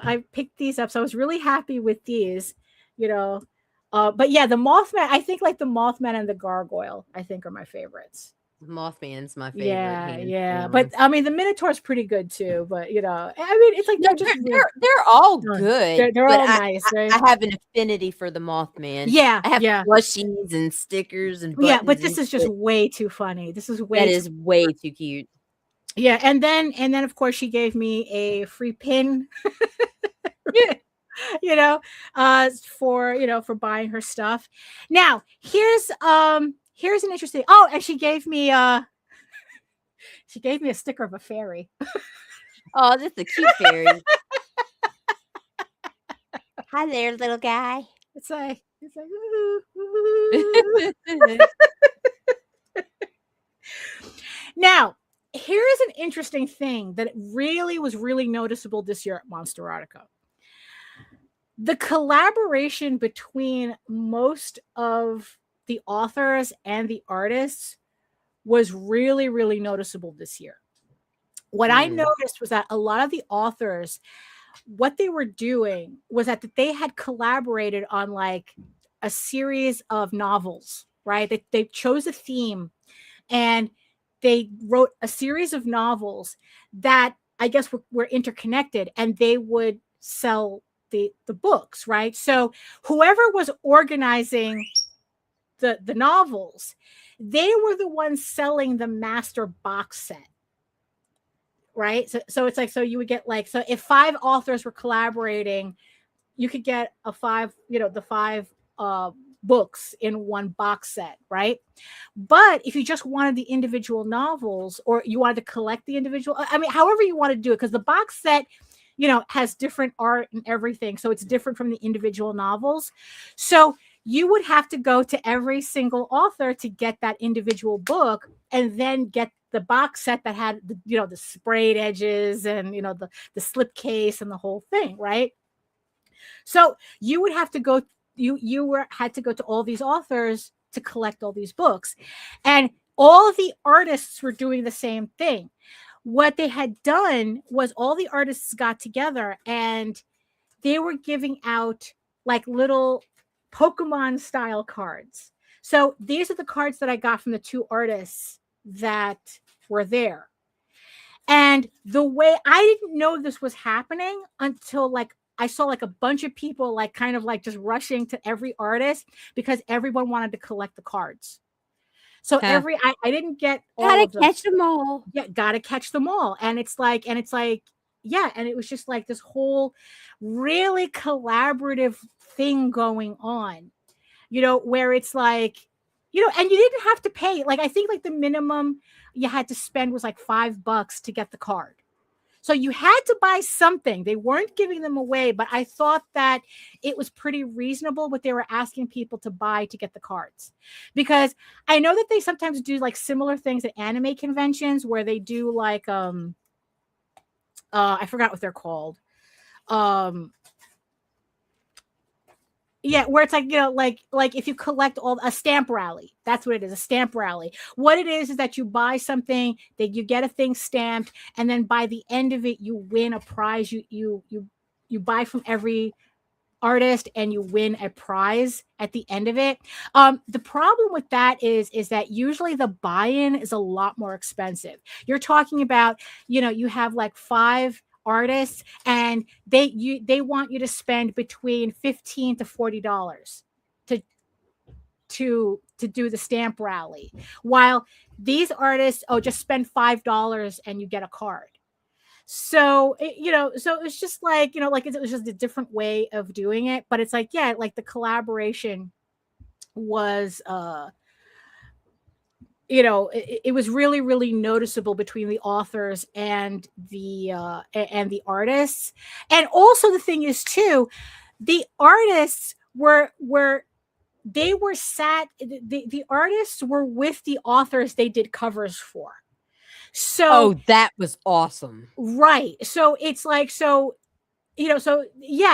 I picked these up. So I was really happy with these, but yeah, the Mothman. I think like the Mothman and the Gargoyle, I think are my favorites. Mothman's my favorite. Yeah. But I mean, the Minotaur's pretty good too. But I mean, it's like they're all good. They're all nice. Right? I have an affinity for the Mothman. Yeah, I have plushies and stickers and buttons. Yeah, but this is just way too funny. This is way too cute. Yeah, and then of course she gave me a free pin. you know, for buying her stuff. Now, here's an interesting. Oh, and she gave me a sticker of a fairy. Oh, that's a cute fairy. Hi there, little guy. It's like ooh, ooh. Now, here's an interesting thing that was really noticeable this year at Monsterotica. The collaboration between most of the authors and the artists was really, really noticeable this year. What I noticed was that a lot of the authors, what they were doing was that they had collaborated on like a series of novels, right? They chose a theme and they wrote a series of novels that I guess were interconnected, and they would sell the books, right? So whoever was organizing the novels, they were the ones selling the master box set, right? So it's like, so you would get like, so if 5 authors were collaborating, you could get the 5 books in one box set, right? But if you just wanted the individual novels, or you wanted to collect the individual, I mean, however you want to do it, because the box set, has different art and everything, so it's different from the individual novels. So you would have to go to every single author to get that individual book, and then get the box set that had the sprayed edges and the slip case and the whole thing, right? So you would have to go. Had to go to all these authors to collect all these books, and all of the artists were doing the same thing. What they had done was all the artists got together and they were giving out like little Pokemon style cards. So these are the cards that I got from the 2 artists that were there. And the way I didn't know this was happening until like I saw like a bunch of people like kind of like just rushing to every artist because everyone wanted to collect the cards. So I didn't get all of them. Gotta catch them all. Yeah, gotta catch them all. And it's like, yeah, and it was just like this whole really collaborative thing going on, where it's like, and you didn't have to pay. Like, I think like the minimum you had to spend was like $5 to get the card. So you had to buy something. They weren't giving them away, but I thought that it was pretty reasonable what they were asking people to buy to get the cards. Because I know that they sometimes do like similar things at anime conventions where they do like I forgot what they're called. Yeah, where it's like, like if you collect a stamp rally, that's what it is, a stamp rally. What it is that you buy something, that you get a thing stamped, and then by the end of it, you win a prize. You buy from every artist and you win a prize at the end of it. The problem with that is that usually the buy-in is a lot more expensive. You're talking about, you have like 5 artists and they want you to spend between $15 to $40 to do the stamp rally, while these artists just spend $5 and you get a card. So so it's just like, like it was just a different way of doing it. But it's like, yeah, like the collaboration was it was really, really noticeable between the authors and the artists. And also the thing is too, the artists the artists were with the authors they did covers for. So that was awesome. Right. So it's like, so yeah,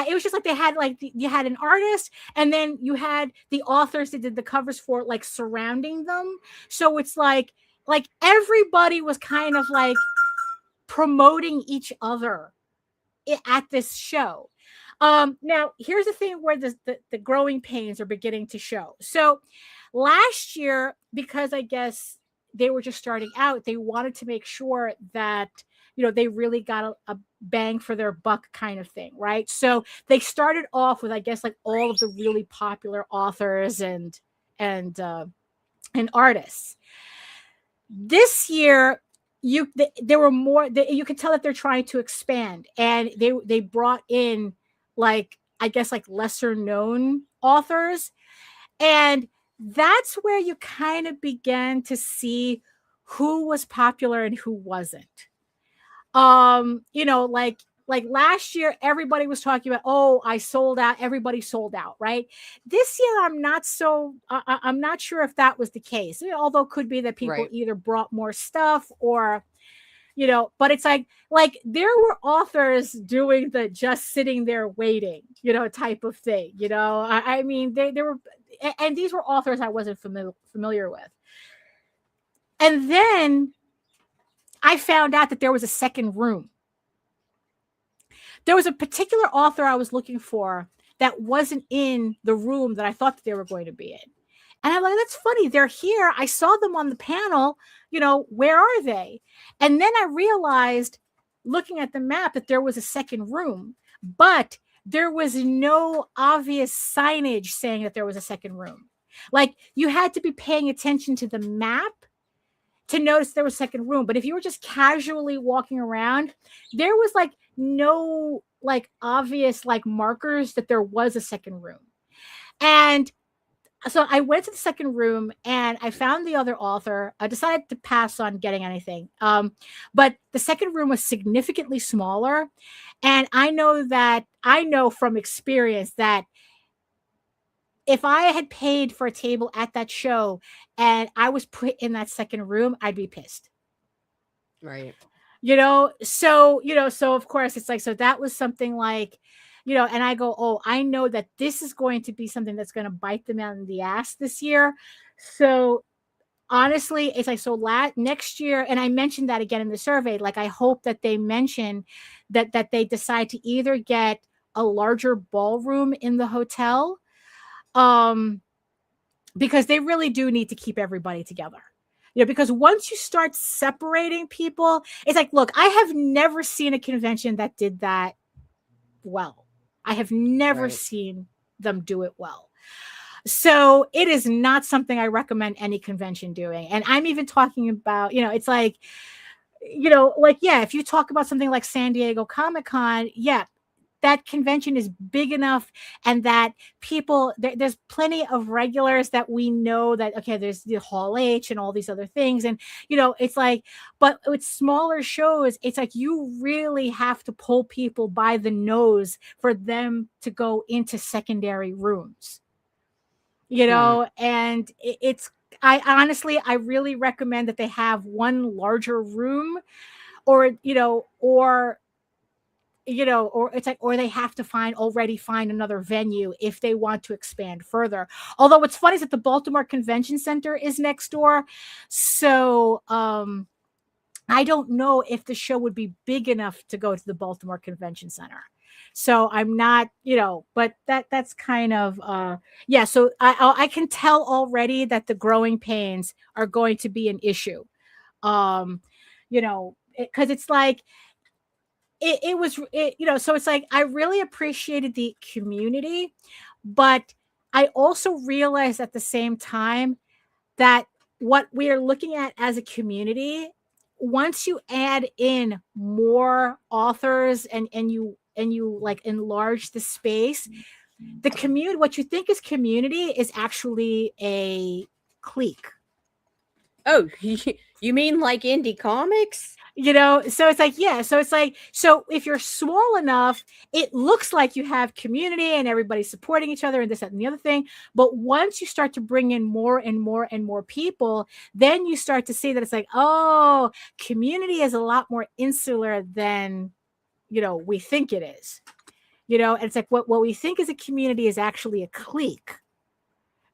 it was just like they had like you had an artist and then you had the authors that did the covers for like surrounding them. So it's like everybody was kind of like promoting each other at this show. Now here's the thing where the growing pains are beginning to show. So last year, because I guess they were just starting out, they wanted to make sure that they really got a bang for their buck kind of thing, right? So they started off with, I guess, like all of the really popular authors and artists. This year, there were more. You could tell that they're trying to expand, and they brought in like I guess like lesser known authors. And that's where you kind of began to see who was popular and who wasn't. Like last year, everybody was talking about, oh, I sold out. Everybody sold out, right? This year, I'm not sure if that was the case. Although it could be that people either brought more stuff or, but it's like there were authors doing the just sitting there waiting, type of thing. I mean, they were, and these were authors I wasn't familiar with. And then I found out that there was a second room. There was a particular author I was looking for that wasn't in the room that I thought that they were going to be in. And I'm like, that's funny. They're here. I saw them on the panel. Where are they? And then I realized, looking at the map, that there was a second room, but there was no obvious signage saying that there was a second room. Like, you had to be paying attention to the map to notice there was a second room. But if you were just casually walking around, there was like no like obvious like markers that there was a second room. And so I went to the second room and I found the other author. I decided to pass on getting anything. But the second room was significantly smaller. And I know from experience that if I had paid for a table at that show and I was put in that second room, I'd be pissed. Right. So of course it's like, so that was something like, and I go, oh, I know that this is going to be something that's going to bite them out in the ass this year. So honestly, it's like, so next year, and I mentioned that again in the survey, like, I hope that they mention that they decide to either get a larger ballroom in the hotel, because they really do need to keep everybody together. Because once you start separating people, it's like, look, I have never seen a convention that did that well. I have never seen them do it well. So it is not something I recommend any convention doing. And I'm even talking about, it's like, yeah, if you talk about something like San Diego Comic-Con, yeah, that convention is big enough, and that people there's plenty of regulars that we know that, okay, there's the Hall H and all these other things. And, it's like, but with smaller shows, it's like you really have to pull people by the nose for them to go into secondary rooms, and I honestly, I really recommend that they have one larger room, or it's like, or they have to find another venue if they want to expand further. Although what's funny is that the Baltimore Convention Center is next door. So I don't know if the show would be big enough to go to the Baltimore Convention Center. So I'm not, but that's kind of, yeah. So I can tell already that the growing pains are going to be an issue. Because it's like, so it's like, I really appreciated the community, but I also realized at the same time that what we are looking at as a community, once you add in more authors and you like enlarge the space, the community, what you think is community is actually a clique. Oh, you mean like indie comics? So it's like, yeah. So it's like, so if you're small enough, it looks like you have community and everybody's supporting each other and this, that, and the other thing. But once you start to bring in more and more and more people, then you start to see that it's like, oh, community is a lot more insular than, we think it is. And it's like, what we think is a community is actually a clique.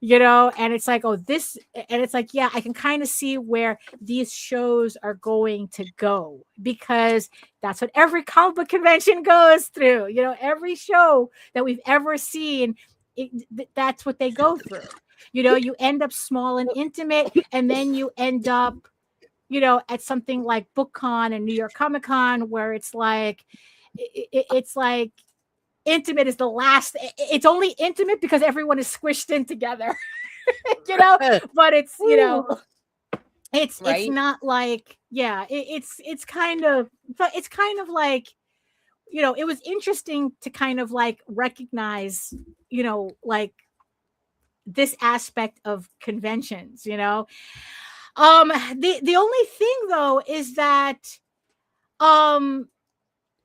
And it's like, oh, this, and it's like, yeah, I can kind of see where these shows are going to go, because that's what every comic book convention goes through. Every show that we've ever seen, that's what they go through. You end up small and intimate, and then you end up, at something like BookCon and New York Comic Con, where it's like, it's like, intimate is the last. It's only intimate because everyone is squished in together. But it's it's right? It's not like, yeah, it's kind of like, it was interesting to kind of like recognize, like this aspect of conventions, the only thing though is that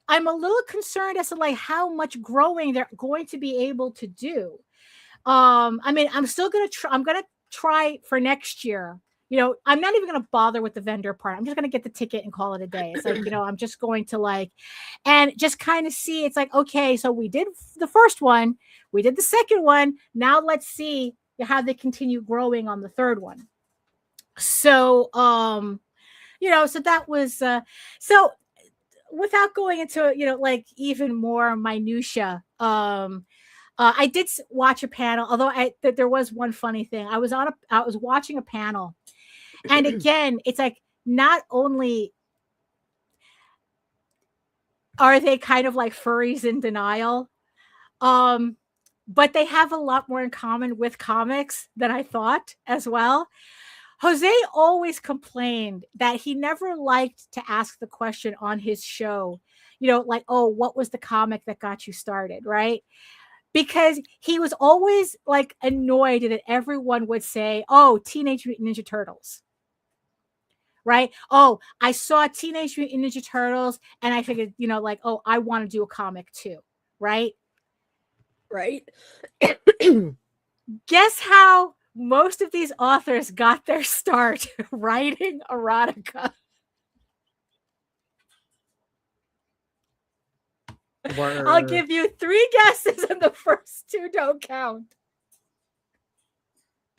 I'm a little concerned as to like how much growing they're going to be able to do. I mean, I'm still gonna try. I'm gonna try for next year. I'm not even gonna bother with the vendor part. I'm just gonna get the ticket and call it a day. It's like, I'm just going to like, and just kind of see. It's like, okay, so we did the first one, we did the second one. Now let's see how they continue growing on the third one. So, so that was so. Without going into like even more minutia, I did watch a panel, although there was one funny thing. I was watching a panel, and again, it's like not only are they kind of like furries in denial, but they have a lot more in common with comics than I thought as well. Jose always complained that he never liked to ask the question on his show, like, oh, what was the comic that got you started, right? Because he was always like annoyed that everyone would say, oh, Teenage Mutant Ninja Turtles, right? Oh, I saw Teenage Mutant Ninja Turtles and I figured, like, oh, I want to do a comic too, right? Right. Guess how most of these authors got their start writing erotica? I'll give you 3 guesses, and the first 2 don't count.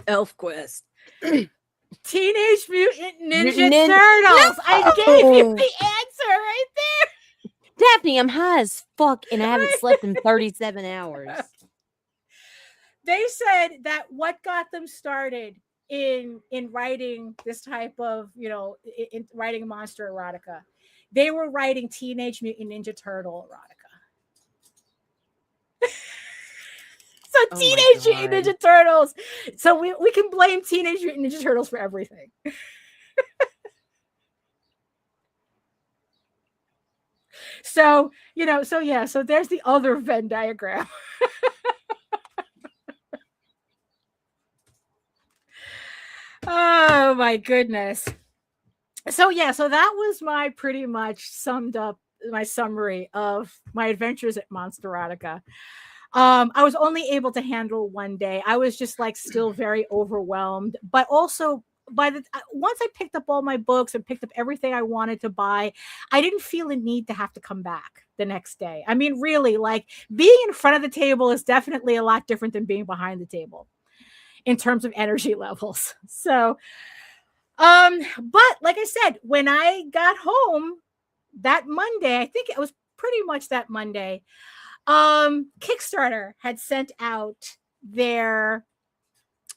ElfQuest. Teenage Mutant Ninja Turtles. No! I gave you the answer right there. Daphne, I'm high as fuck and I haven't slept in 37 hours. They said that what got them started in writing this type of, in writing monster erotica, they were writing Teenage Mutant Ninja Turtle erotica. So Teenage Mutant Ninja Turtles. So we can blame Teenage Mutant Ninja Turtles for everything. So, so there's the other Venn diagram. Oh my goodness. So so that was my pretty much summed up my summary of my adventures at Monsterotica. I was only able to handle one day. I was just like still very overwhelmed, but also once I picked up all my books and picked up everything I wanted to buy, I didn't feel a need to have to come back the next day. I mean, really, like being in front of the table is definitely a lot different than being behind the table in terms of energy levels. So, but like I said, when I got home that Monday, I think it was pretty much that Monday, Kickstarter had sent out their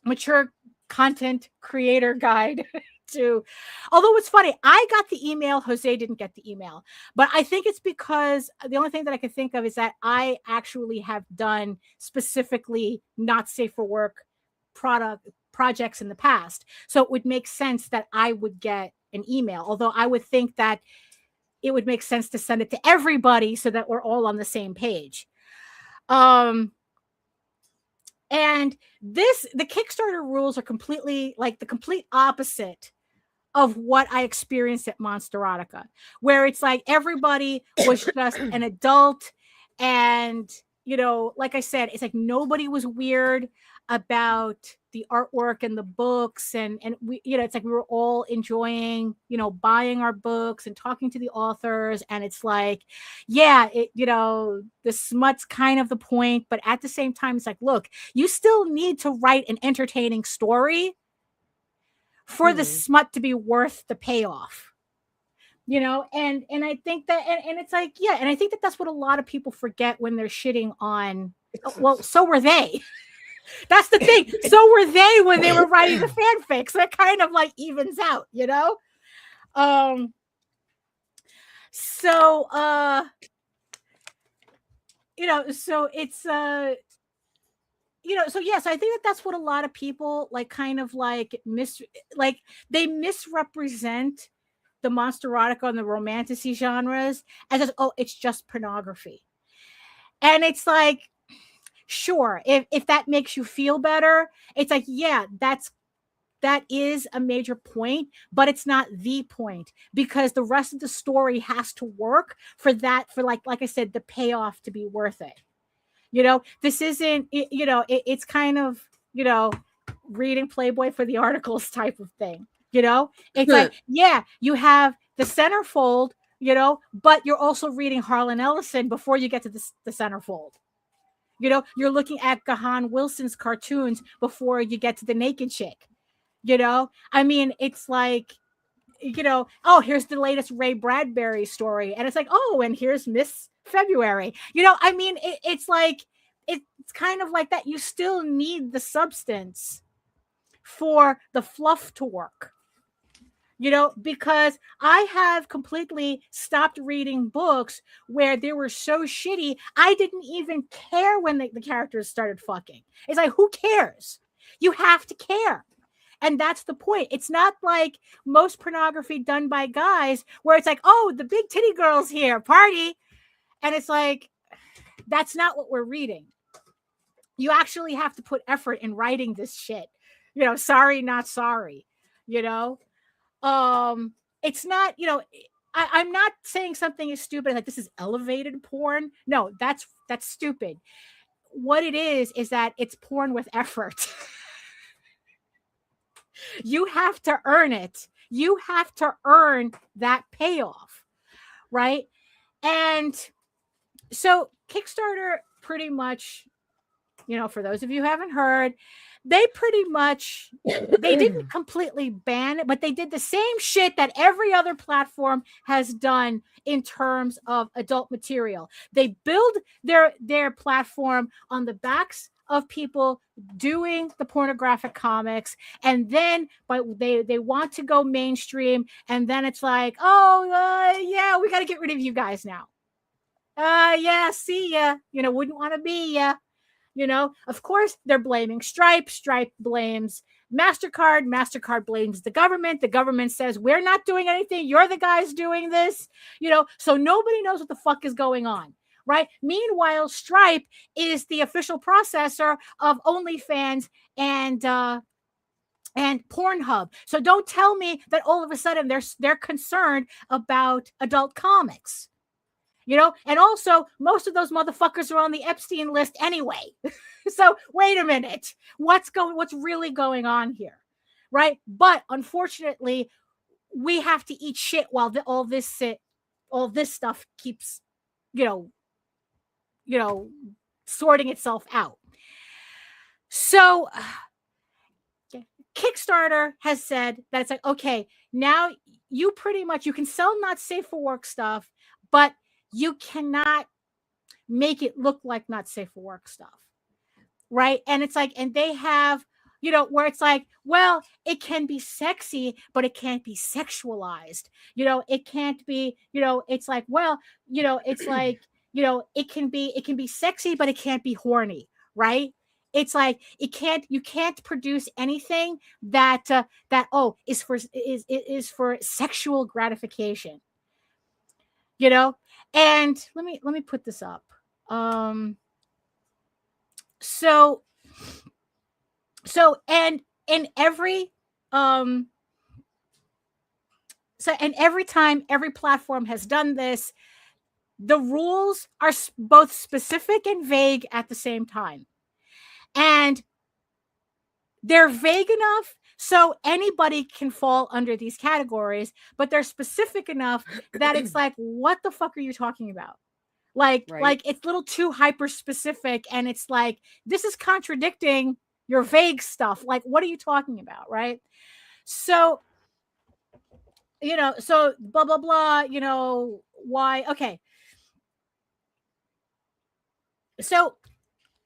mature content creator guide to, although it's funny, I got the email, Jose didn't get the email, but I think it's because the only thing that I could think of is that I actually have done specifically not safe for work projects in the past. So it would make sense that I would get an email, although I would think that it would make sense to send it to everybody so that we're all on the same page. And the Kickstarter rules are completely like the complete opposite of what I experienced at Monsterotica, where it's like everybody was just an adult, and like I said, it's like nobody was weird about the artwork and the books, and we, it's like we were all enjoying, buying our books and talking to the authors, and it's like, yeah, the smut's kind of the point, but at the same time, it's like, look, you still need to write an entertaining story for the smut to be worth the payoff, and I think that, and it's like, yeah, and I think that that's what a lot of people forget when they're shitting on, well, so were they. That's the thing. So were they when they were writing the fanfics. That kind of like evens out, So so it's so yes, I think that that's what a lot of people like kind of like they misrepresent the Monsterotica and the romantasy genres as just, oh, it's just pornography. And it's like, sure, if that makes you feel better, it's like, yeah, that is a major point, but it's not the point, because the rest of the story has to work for that, for like I said, the payoff to be worth it. You know, this isn't, it's kind of, reading Playboy for the articles type of thing. You know, it's like, yeah, you have the centerfold, but you're also reading Harlan Ellison before you get to the centerfold. You're looking at Gahan Wilson's cartoons before you get to the naked chick. I mean, it's like, oh, here's the latest Ray Bradbury story. And it's like, oh, and here's Miss February. I mean, it's like, it's kind of like that. You still need the substance for the fluff to work. Because I have completely stopped reading books where they were so shitty, I didn't even care when the characters started fucking. It's like, who cares? You have to care. And that's the point. It's not like most pornography done by guys where it's like, oh, the big titty girl's here, party. And it's like, that's not what we're reading. You actually have to put effort in writing this shit. Sorry, not sorry. It's not, I'm not saying something is stupid, like this is elevated porn. No, that's stupid. What it is that it's porn with effort. You have to earn it. You have to earn that payoff, right? And so Kickstarter pretty much, for those of you who haven't heard, they pretty much, they didn't completely ban it, but they did the same shit that every other platform has done in terms of adult material. They build their platform on the backs of people doing the pornographic comics, and then they want to go mainstream, and then it's like, oh, yeah, we got to get rid of you guys now. Yeah, see ya. Wouldn't want to be ya. Of course, they're blaming Stripe. Stripe blames MasterCard. MasterCard blames the government. The government says, we're not doing anything. You're the guys doing this. So nobody knows what the fuck is going on, right? Meanwhile, Stripe is the official processor of OnlyFans and Pornhub. So don't tell me that all of a sudden they're concerned about adult comics. And also most of those motherfuckers are on the Epstein list anyway. So wait a minute, what's really going on here, right? But unfortunately, we have to eat shit while all this stuff keeps, sorting itself out. So Kickstarter has said that it's like, okay, now you can sell not safe for work stuff, but you cannot make it look like not safe for work stuff, right? And it's like, and they have, where it's like, well, it can be sexy, but it can't be sexualized. It can't be, it's like, well, it's like, it can be sexy, but it can't be horny, right? It's like, you can't produce anything that is for sexual gratification. And let me put this up. So and every time every platform has done this, the rules are both specific and vague at the same time. And they're vague enough so anybody can fall under these categories, but they're specific enough that it's like, what the fuck are you talking about? Like it's a little too hyper specific, and it's like, this is contradicting your vague stuff. Like, what are you talking about, right? So, so blah, blah, blah, why? Okay. So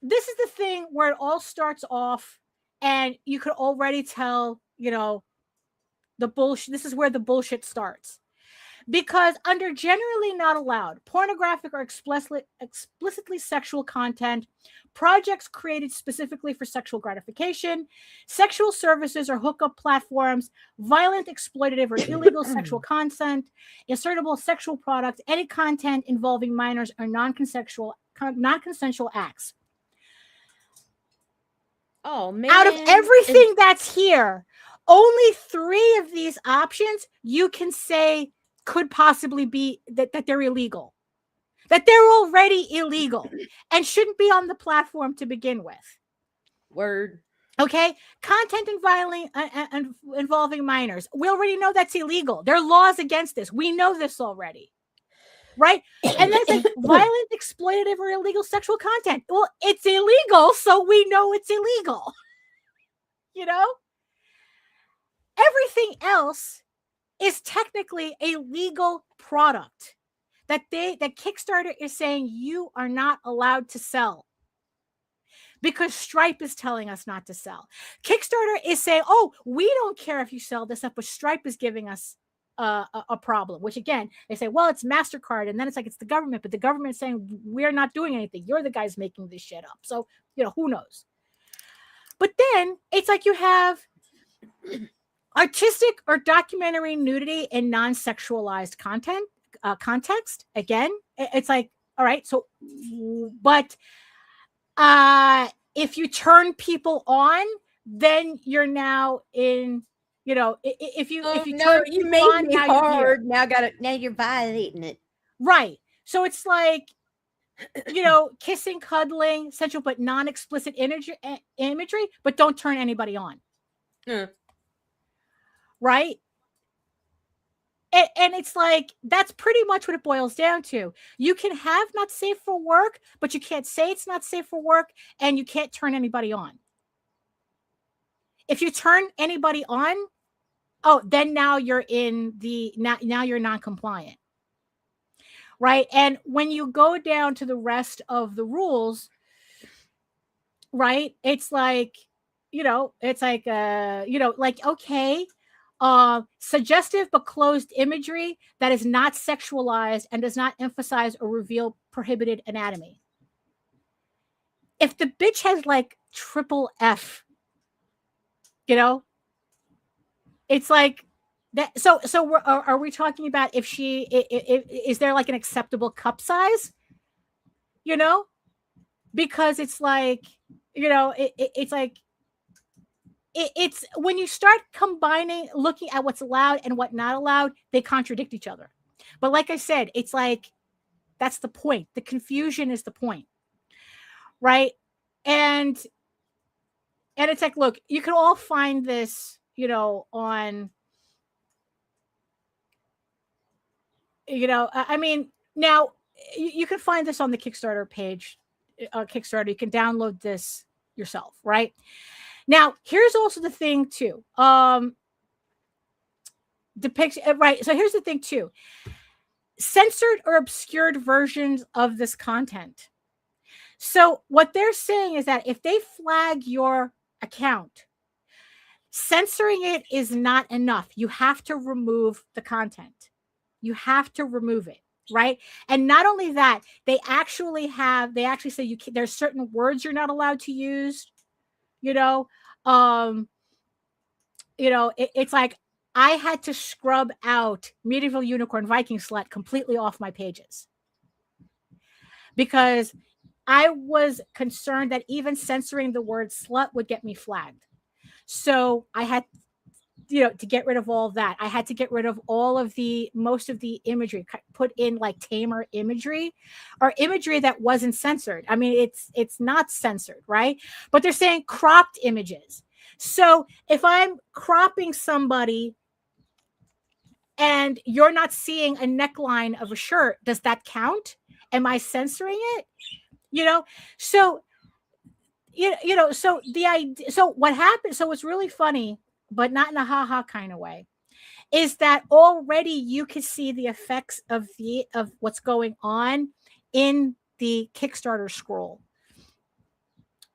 this is the thing where it all starts off, and you could already tell, the bullshit. This is where the bullshit starts. because under generally not allowed, pornographic or explicitly sexual content, projects created specifically for sexual gratification, sexual services or hookup platforms, violent, exploitative, or illegal sexual content, insertable sexual products, any content involving minors or non-consensual acts. Oh man! Out of everything that's here, only 3 of these options you can say could possibly be that they're illegal, that they're already illegal and shouldn't be on the platform to begin with. Word. Okay, content and involving minors. We already know that's illegal. There are laws against this. We know this already, right? And then it's like violent, exploitative, or illegal sexual content. Well, it's illegal, so we know it's illegal. You know, everything else is technically a legal product that Kickstarter is saying you are not allowed to sell because Stripe is telling us not to sell. Kickstarter is saying, oh, we don't care if you sell this stuff, but Stripe is giving us a problem, which again, they say, well, it's MasterCard. And then it's like, it's the government, but the government is saying, we're not doing anything. You're the guys making this shit up. So, you know, who knows? But then it's like you have artistic or documentary nudity in non-sexualized content context. Again, it's like, all right, so, but if you turn people on, then you're now in, you know, if you turn you made on, me hard. Now you're violating it. Right. So it's like, you know, kissing, cuddling, sensual but non-explicit imagery, but don't turn anybody on. Right? And it's like, that's pretty much what it boils down to. You can have not safe for work, but you can't say it's not safe for work, and you can't turn anybody on. If you turn anybody on, oh, then now you're now you're non-compliant. Right? And when you go down to the rest of the rules, right, it's like, you know, it's like, you know, like, okay, suggestive but closed imagery that is not sexualized and does not emphasize or reveal prohibited anatomy. If the bitch has like triple F, you know, it's like that. So are we talking about if is there like an acceptable cup size? You know, because it's like, you know, it's like, it's when you start combining, looking at what's allowed and what not allowed, they contradict each other. But like I said, it's like, that's the point. The confusion is the point. Right. And it's like, look, you can all find this, you know, on, you know, I mean, now you can find this on the Kickstarter page, Kickstarter. You can download this yourself. Right. Now, here's also the thing too. Depiction, right? So here's the thing too. Censored or obscured versions of this content. So what they're saying is that if they flag your account, censoring it is not enough. You have to remove the content. You have to remove it, right? And not only that, they actually say there's certain words you're not allowed to use. You know, it's like I had to scrub out medieval unicorn Viking slut completely off my pages because I was concerned that even censoring the word slut would get me flagged. So I had, you know, to get rid of all of that. I had to get rid of most of the imagery, put in like tamer imagery or imagery that wasn't censored. I mean, it's not censored, right? But they're saying cropped images. So if I'm cropping somebody and you're not seeing a neckline of a shirt, does that count? Am I censoring it? You know, so, you know, so the idea, so what happened, so it's really funny, but not in a ha-ha kind of way, is that already you can see the effects of what's going on in the Kickstarter scroll.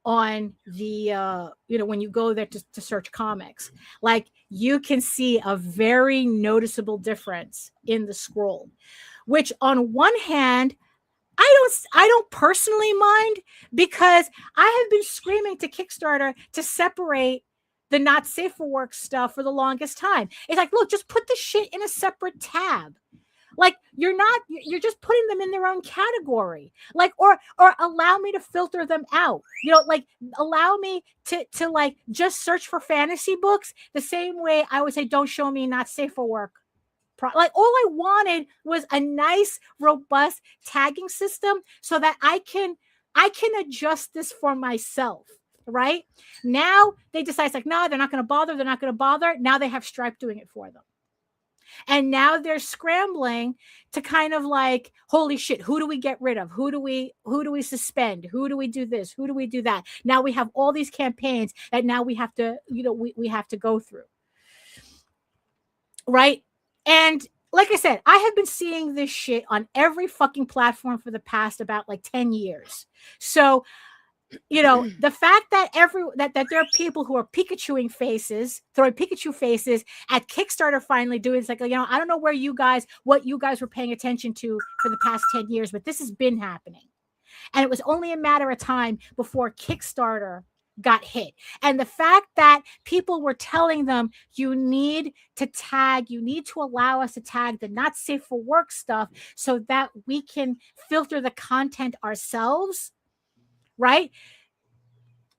on the when you go there to search comics, like you can see a very noticeable difference in the scroll, which on one hand I don't personally mind, because I have been screaming to Kickstarter to separate the not safe for work stuff for the longest time. It's like, look, just put the shit in a separate tab. Like you're just putting them in their own category. Like, or allow me to filter them out. Like allow me to like just search for fantasy books the same way I would say don't show me not safe for work. Like all I wanted was a nice, robust tagging system so that I can adjust this for myself. Right now, they decide it's like, no, they're not going to bother. They're not going to bother. Now they have Stripe doing it for them. And now they're scrambling to kind of like, holy shit, who do we get rid of? Who do we suspend? Who do we do this? Who do we do that? Now we have all these campaigns that now we have to, we have to go through. Right. And like I said, I have been seeing this shit on every fucking platform for the past about like 10 years. So, the fact that that there are people who are throwing Pikachu faces at Kickstarter finally doing it's like, I don't know what you guys were paying attention to for the past 10 years, but this has been happening. And it was only a matter of time before Kickstarter got hit. And the fact that people were telling them you need to allow us to tag the not safe for work stuff so that we can filter the content ourselves. Right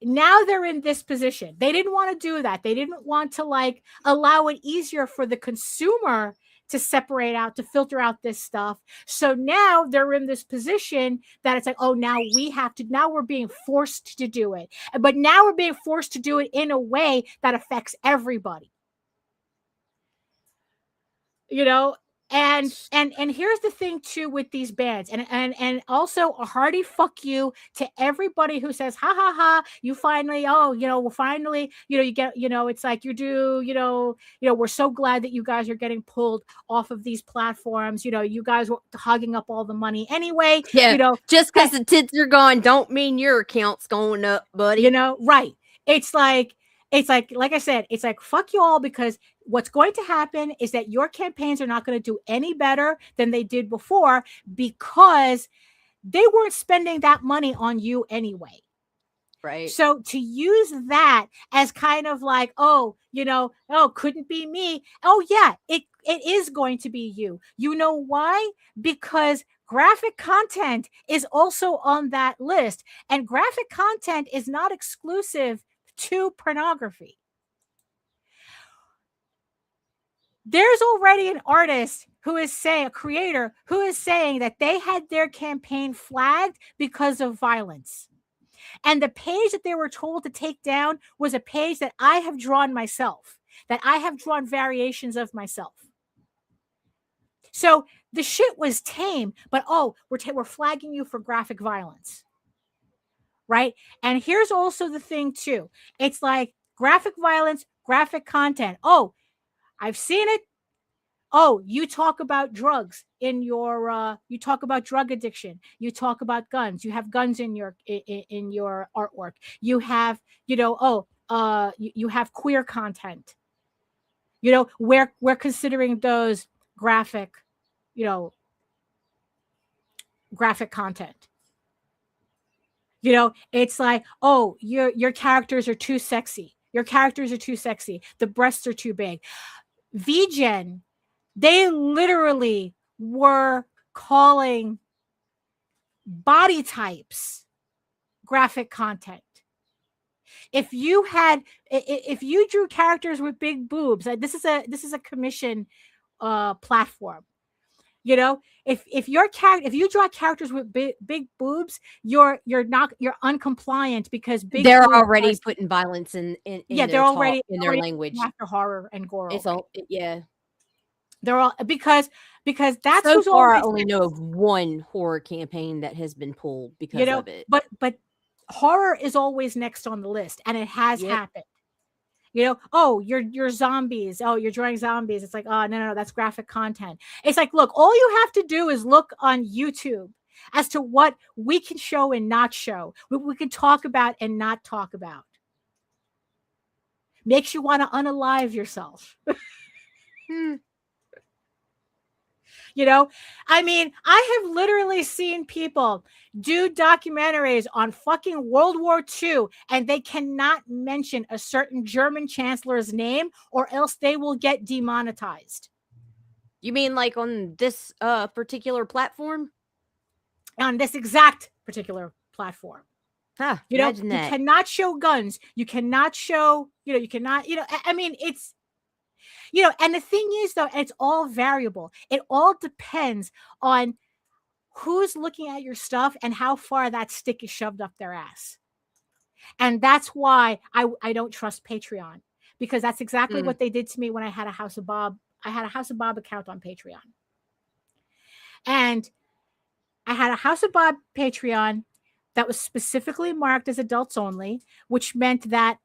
now they're in this position. They didn't want to do that. They didn't want to like allow it easier for the consumer to separate out, to filter out this stuff. So now they're in this position that it's like, oh, now we're being forced to do it. But now we're being forced to do it in a way that affects everybody. And here's the thing too with these bans, and also a hearty fuck you to everybody who says, ha ha ha, you finally, you get, it's like you do, we're so glad that you guys are getting pulled off of these platforms. You guys were hogging up all the money anyway. Yeah, just because the tits are gone don't mean your account's going up, buddy. Right. It's like I said, it's like, fuck you all, because what's going to happen is that your campaigns are not going to do any better than they did before, because they weren't spending that money on you anyway. Right. So to use that as kind of like, couldn't be me. Oh yeah, it is going to be you. You know why? Because graphic content is also on that list, and graphic content is not exclusive to pornography. There's already an artist a creator who is saying that they had their campaign flagged because of violence. And the page that they were told to take down was a page that I have drawn myself, that I have drawn variations of myself. So the shit was tame, but we're flagging you for graphic violence. Right? And here's also the thing too. It's like graphic violence, graphic content. Oh, I've seen it. Oh, you talk about drugs in your you talk about drug addiction. You talk about guns. You have guns in your artwork. You have, you have queer content. We're considering those graphic content. It's like, oh, your characters are too sexy. Your characters are too sexy. The breasts are too big. VGen, they literally were calling body types graphic content. If you drew characters with big boobs, this is a commission platform. If you draw characters with big boobs, you're uncompliant, because they're already putting violence in they're already in their language after horror and gore. It's all they're all because that's so far. I only know of one horror campaign that has been pulled because of it. But horror is always next on the list, and it has happened. You're zombies. Oh, you're drawing zombies. It's like, oh, no, that's graphic content. It's like, look, all you have to do is look on YouTube as to what we can show and not show, what we can talk about and not talk about. Makes you want to unalive yourself. You know, I mean, I have literally seen people do documentaries on fucking World War II, and they cannot mention a certain German chancellor's name, or else they will get demonetized. You mean like on this particular platform? On this exact particular platform. Huh, You know, imagine you that. cannot show guns. You cannot show, you cannot, I mean, it's, and the thing is, though, it's all variable. It all depends on who's looking at your stuff and how far that stick is shoved up their ass. And that's why I don't trust Patreon, because that's exactly what they did to me when I had a House of Bob. I had a House of Bob account on Patreon. And I had a House of Bob Patreon that was specifically marked as adults only, which meant that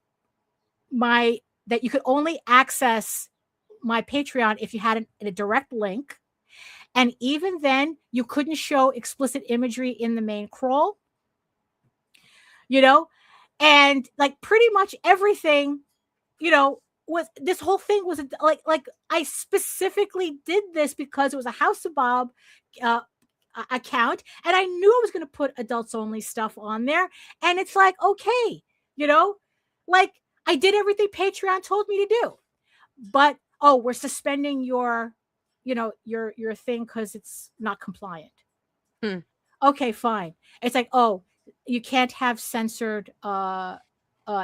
that you could only access my Patreon if you had a direct link. And even then, you couldn't show explicit imagery in the main crawl, and like pretty much everything, was this whole thing was like I specifically did this because it was a House of Bob account, and I knew I was going to put adults only stuff on there. And it's like, okay, like I did everything Patreon told me to do, but we're suspending your thing because it's not compliant. Okay, fine. It's like, you can't have censored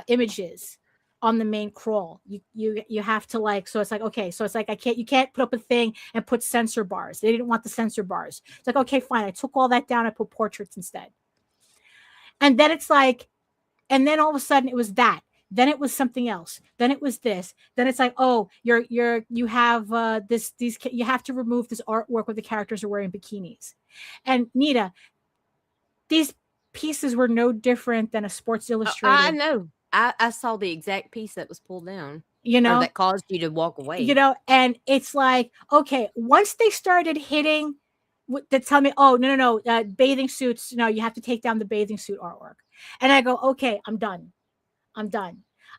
images on the main crawl. You have to like, so it's like, okay, so it's like you can't put up a thing and put censor bars. They didn't want the censor bars. It's like, okay, fine. I took all that down. I put portraits instead. And then it's like, and then all of a sudden it was that. Then it was something else. Then it was this. Then it's like, you have you have to remove this artwork where the characters are wearing bikinis. And Nita, these pieces were no different than a Sports Illustrated. I know. I saw the exact piece that was pulled down. Or that caused you to walk away. And it's like, okay, once they started hitting, they tell me, no, bathing suits. No, you have to take down the bathing suit artwork. And I go, okay, I'm done.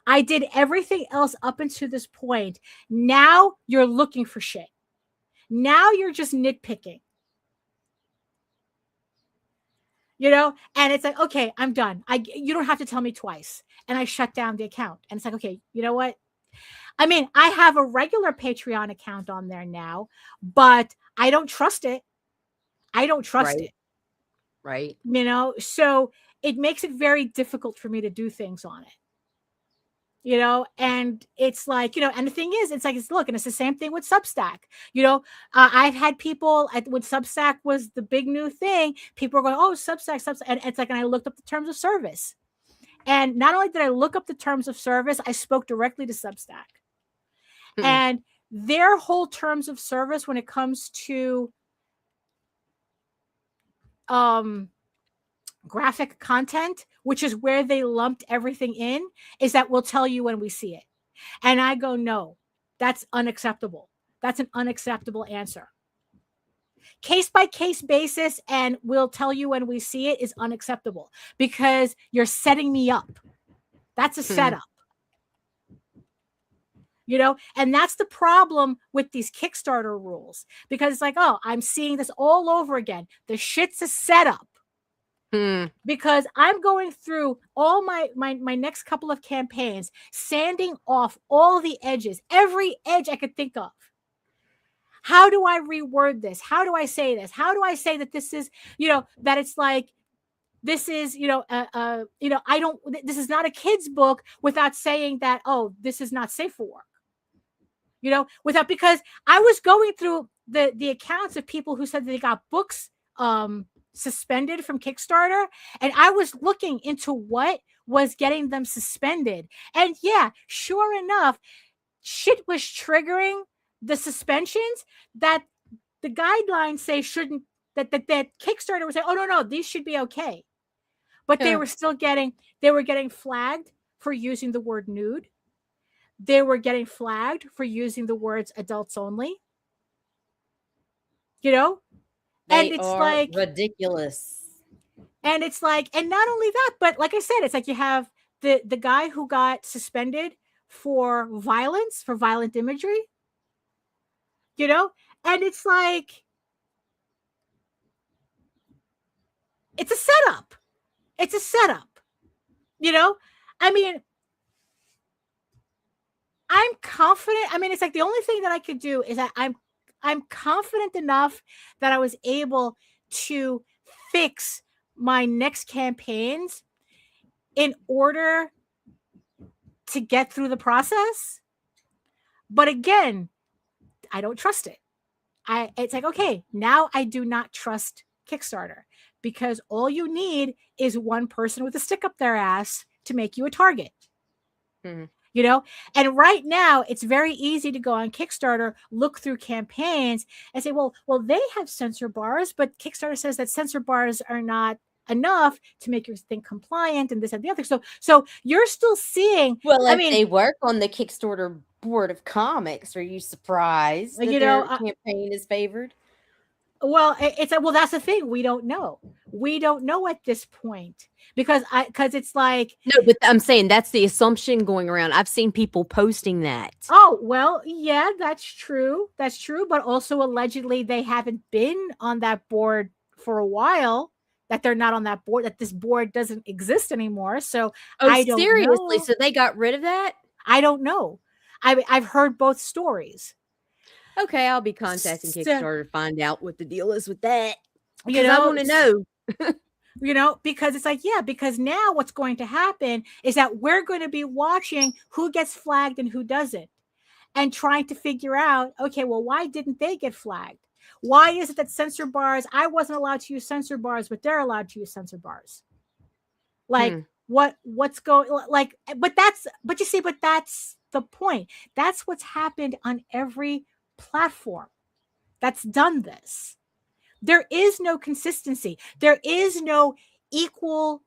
I did everything else up until this point. Now you're looking for shit. Now you're just nitpicking. And it's like, okay, I'm done. You don't have to tell me twice. And I shut down the account. And it's like, okay, you know what? I mean, I have a regular Patreon account on there now, but I don't trust it. It. Right. So it makes it very difficult for me to do things on it. And it's like, and the thing is, it's like, and it's the same thing with Substack. I've had people when Substack was the big new thing, people were going, Substack. And it's like, and I looked up the terms of service. And not only did I look up the terms of service, I spoke directly to Substack. And their whole terms of service when it comes to graphic content, which is where they lumped everything in, is that we'll tell you when we see it. And I go, no, that's unacceptable. That's an unacceptable answer. Case by case basis, and we'll tell you when we see it, is unacceptable because you're setting me up. That's a setup. And that's the problem with these Kickstarter rules, because it's like, I'm seeing this all over again. The shit's a setup. Because I'm going through all my next couple of campaigns, sanding off all the edges, every edge I could think of. How do I reword this? How do I say this? How do I say that this is, that it's like, this is, I don't, this is not a kid's book, without saying that, this is not safe for work. Because I was going through the accounts of people who said that they got books suspended from Kickstarter, and I was looking into what was getting them suspended. And yeah, sure enough, shit was triggering the suspensions that the guidelines say shouldn't, that Kickstarter was saying, no, these should be okay. But they were still getting flagged for using the word nude. They were getting flagged for using the words adults only. And They it's are like, ridiculous. and it's like, and not only that, but like I said, it's like you have the guy who got suspended for violence, for violent imagery, you know, and it's like, it's a setup. It's a setup, you know. I mean, I'm confident. I mean, it's like the only thing that I could do is that I'm confident enough that I was able to fix my next campaigns in order to get through the process. But again, I don't trust it. It's like, okay, now I do not trust Kickstarter, because all you need is one person with a stick up their ass to make you a target. Mhm. You know, and right now it's very easy to go on Kickstarter, look through campaigns, and say, well, they have censor bars, but Kickstarter says that censor bars are not enough to make your thing compliant, and this and the other. So you're still seeing. Well, I if mean, they work on the Kickstarter board of comics, are you surprised that you their know, campaign is favored? well, it's well, that's the thing. We don't know. We don't know at this point, because it's like, No, but I'm saying that's the assumption going around. I've seen people posting that. oh, well, yeah, that's true. That's true. But also allegedly they haven't been on that board for a while, that they're not on that board, that this board doesn't exist anymore. So Oh, I don't seriously? know. So they got rid of that? I don't know. I've heard both stories. Okay, I'll be contacting So, Kickstarter to find out what the deal is with that. you Because I know, want to know. you know, because it's like, yeah, because now what's going to happen is that we're going to be watching who gets flagged and who doesn't, and trying to figure out, okay, well, why didn't they get flagged? Why is it that censor bars, I wasn't allowed to use censor bars, but they're allowed to use censor bars? Like, what's going, like, but you see, but that's the point. That's what's happened on every platform that's done this. There is no consistency. There is no equal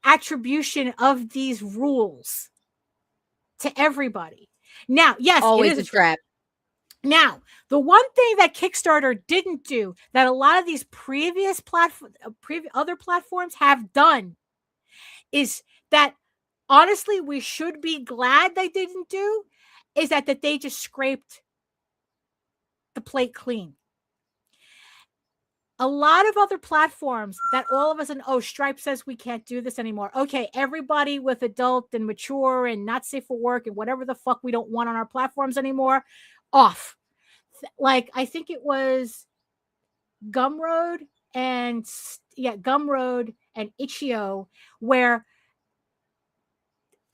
attribution of these rules to everybody. Now, yes, Always it is a trap. Now, the one thing that Kickstarter didn't do that a lot of these previous other platforms have done is that, honestly, we should be glad they didn't do, is that they just scraped the plate clean. A lot of other platforms that all of a sudden, oh, Stripe says we can't do this anymore. Okay, everybody with adult and mature and not safe for work and whatever the fuck we don't want on our platforms anymore, off. Like, I think it was Gumroad and Itch.io, where,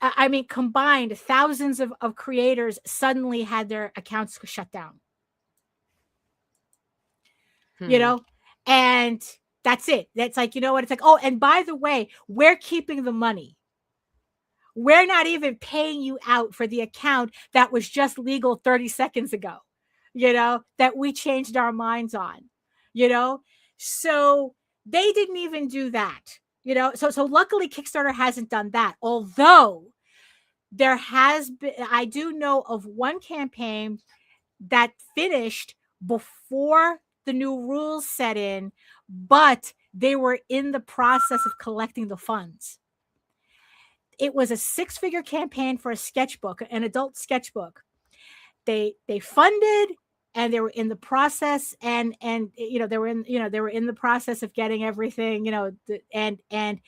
I mean, combined, thousands of creators suddenly had their accounts shut down. You know, and that's it. That's like, you know what? It's like, oh, and by the way, we're keeping the money. We're not even paying you out for the account that was just legal 30 seconds ago, you know, that we changed our minds on, you know? So they didn't even do that, you know? So luckily Kickstarter hasn't done that. Although there has been, I do know of one campaign that finished before the new rules set in, but they were in the process of collecting the funds. It was a 6-figure campaign for a sketchbook, an adult sketchbook. They funded, and they were in the process, and you know, they were in the process of getting everything, you know, and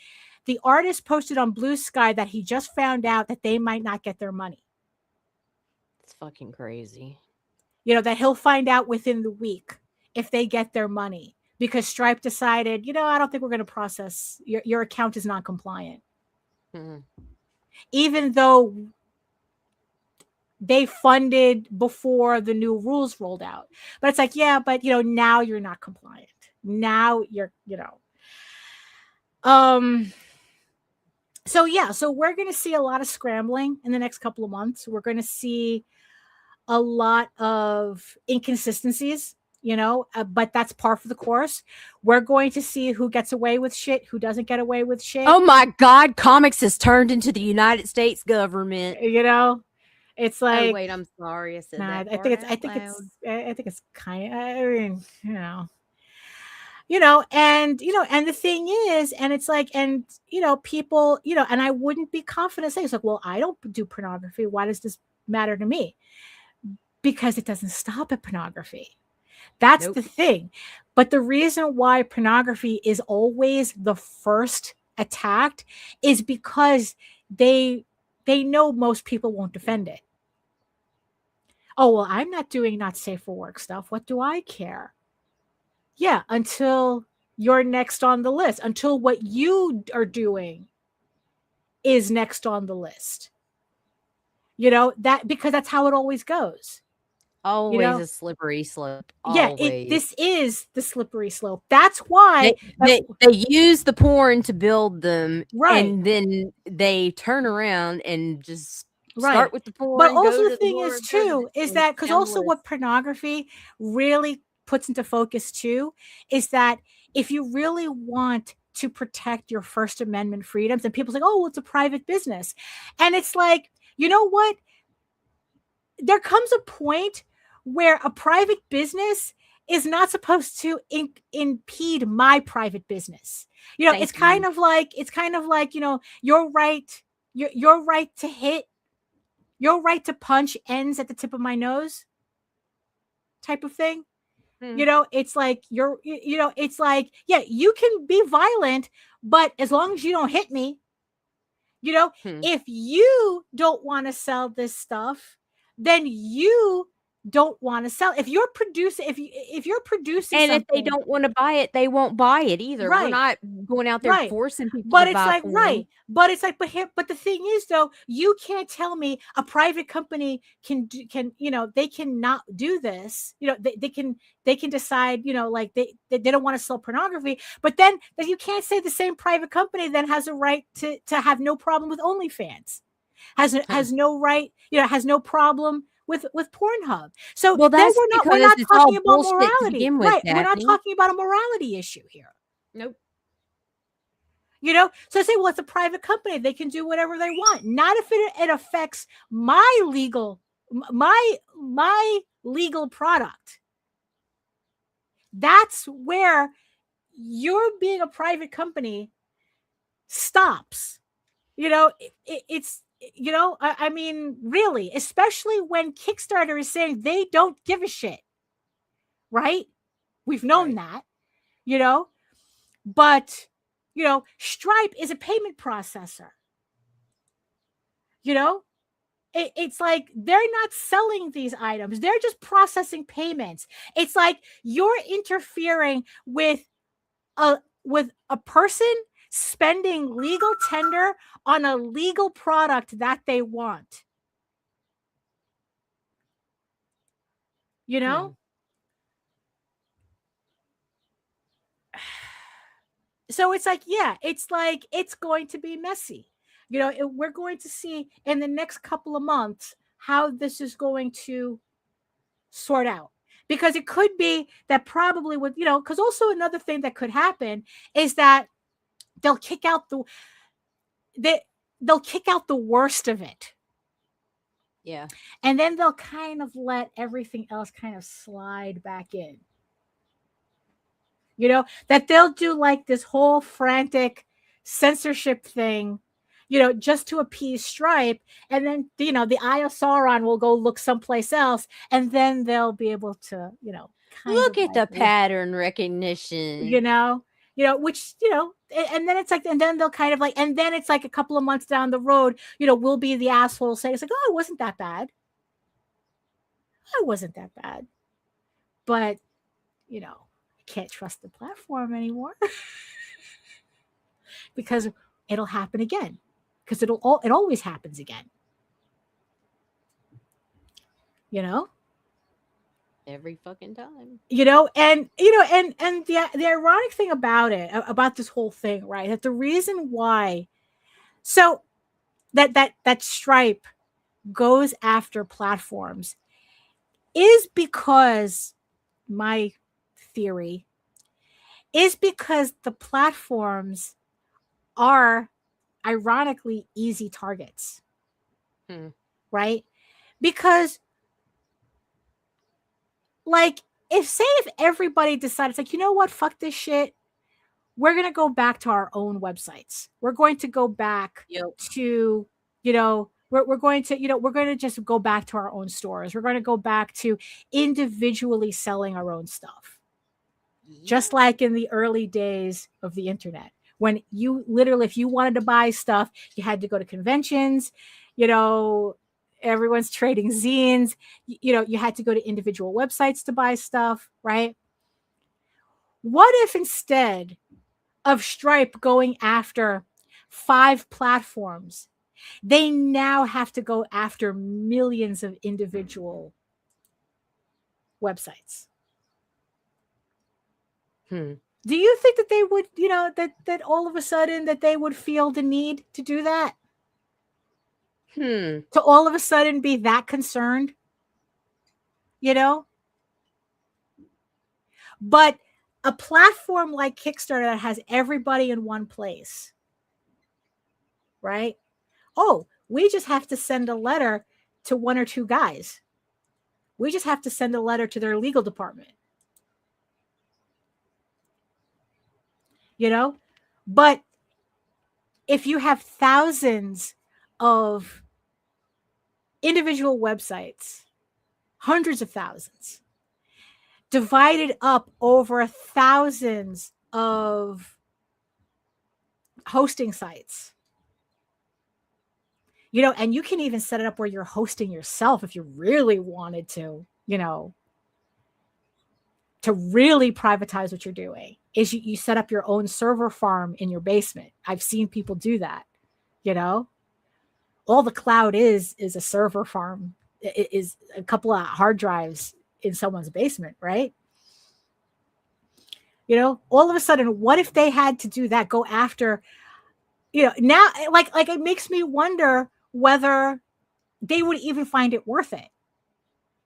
the artist posted on Blue Sky that he just found out that they might not get their money. It's fucking crazy. You know, that he'll find out within the week if they get their money, because Stripe decided, you know, I don't think we're going to process your account is not compliant. Even though they funded before the new rules rolled out. But it's like, yeah, but, you know, now you're not compliant. Now you're, you know. So yeah, so we're going to see a lot of scrambling in the next couple of months. We're going to see a lot of inconsistencies, you know, but that's par for the course. We're going to see who gets away with shit, who doesn't get away with shit. Oh my God, comics has turned into the United States government. You know, it's like, oh wait, I'm sorry, I said that. I think it's kind of, I mean, you know, and the thing is, and it's like, and people, and I wouldn't be confident saying, it's like, well, I don't do pornography, why does this matter to me? Because it doesn't stop at pornography. That's Nope. the thing. But the reason why pornography is always the first attacked is because they know most people won't defend it. Oh, well, I'm not doing not safe for work stuff. What do I care? Yeah, until you're next on the list, until what you are doing is next on the list. That, because that's how it always goes. Always a slippery slope. Yeah, Always. this is the slippery slope. That's why they use the porn to build them, right, and then they turn around and just right. start with the porn. But also the thing is too, is that because also list. what pornography really puts into focus too, is that if you really want to protect your First Amendment freedoms, and people's like, oh, well, it's a private business. And it's like, you know what? There comes a point where a private business is not supposed to impede my private business. It's kind of like, your right to hit, your right to punch ends at the tip of my nose type of thing. It's like it's like, yeah, you can be violent, but as long as you don't hit me, if you don't want to sell this stuff, then you don't want to sell. If you're producing, if you're producing, and something, if they don't want to buy it, they won't buy it either. Right. We're not going out there forcing people but to it's buy like porn. right. But it's like, but the thing is, though, you can't tell me a private company can they cannot do this. They can decide, like they don't want to sell pornography, but then you can't say the same private company then has a right to have no problem with OnlyFans, has no right, has no problem with Pornhub. So well, then we're not talking about morality, right? We're not talking about a morality issue here. Nope. So I say, well, it's a private company, they can do whatever they want. Not if it affects my legal product. That's where your being a private company stops. It's I mean, really, especially when Kickstarter is saying they don't give a shit, right? We've known that, but Stripe is a payment processor. It's like they're not selling these items, they're just processing payments. It's like you're interfering with a person spending legal tender on a legal product that they want. So it's like, yeah, it's like, it's going to be messy. We're going to see in the next couple of months how this is going to sort out. Because it could be that probably with, because also another thing that could happen is that they'll kick out the worst of it. Yeah. And then they'll kind of let everything else kind of slide back in. That they'll do like this whole frantic censorship thing, just to appease Stripe. And then, the Eye of Sauron will go look someplace else. And then they'll be able to, look at the pattern recognition, which, and then it's like, and then they'll kind of like, and then it's like a couple of months down the road, we'll be the asshole saying, it's like, oh, it wasn't that bad. It wasn't that bad. But, can't trust the platform anymore because it'll happen again, because it always happens again, every fucking time, and the ironic thing about it, about this whole thing, right, that the reason why so that Stripe goes after platforms is because my theory is because the platforms are ironically easy targets. Right? Because like if everybody decided, it's like, you know what, fuck this shit, we're going to go back to our own websites. We're going to go back to, you know, we're going to, you know, we're going to just go back to our own stores. We're going to go back to individually selling our own stuff. Just like in the early days of the internet, when you literally, if you wanted to buy stuff, you had to go to conventions, you know, everyone's trading zines, you know, you had to go to individual websites to buy stuff, right? What if instead of Stripe going after 5 platforms, they now have to go after millions of individual websites? Do you think that they would, you know, that all of a sudden that they would feel the need to do that? To all of a sudden be that concerned, you know? But a platform like Kickstarter that has everybody in one place, right? Oh, we just have to send a letter to 1 or 2 guys. We just have to send a letter to their legal department. You know, but if you have thousands of individual websites, hundreds of thousands, divided up over thousands of hosting sites, you know, and you can even set it up where you're hosting yourself if you really wanted to, you know, to really privatize what you're doing, is you set up your own server farm in your basement. I've seen people do that, you know. All the cloud is a server farm. It is a couple of hard drives in someone's basement, right? You know, all of a sudden, what if they had to do that, go after, you know, now, like it makes me wonder whether they would even find it worth it,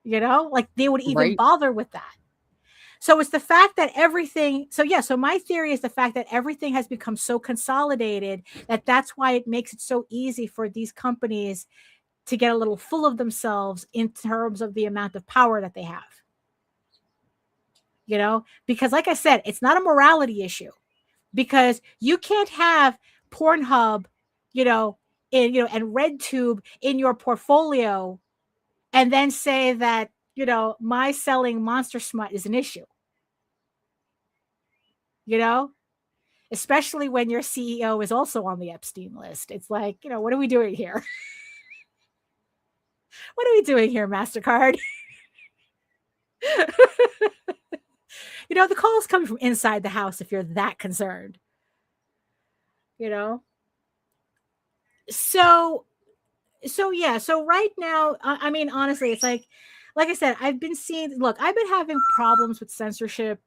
you know, like they would even bother with that. So it's the fact that everything, so my theory is the fact that everything has become so consolidated that that's why it makes it so easy for these companies to get a little full of themselves in terms of the amount of power that they have. You know, because like I said, it's not a morality issue, because you can't have Pornhub, you know, and RedTube in your portfolio and then say that, you know, my selling monster smut is an issue. You know, especially when your CEO is also on the Epstein list. It's like, you know, what are we doing here? What are we doing here, MasterCard? You know, the call is coming from inside the house if you're that concerned. You know? So yeah, so right now, I mean, honestly, it's like I said, I've been having problems with censorship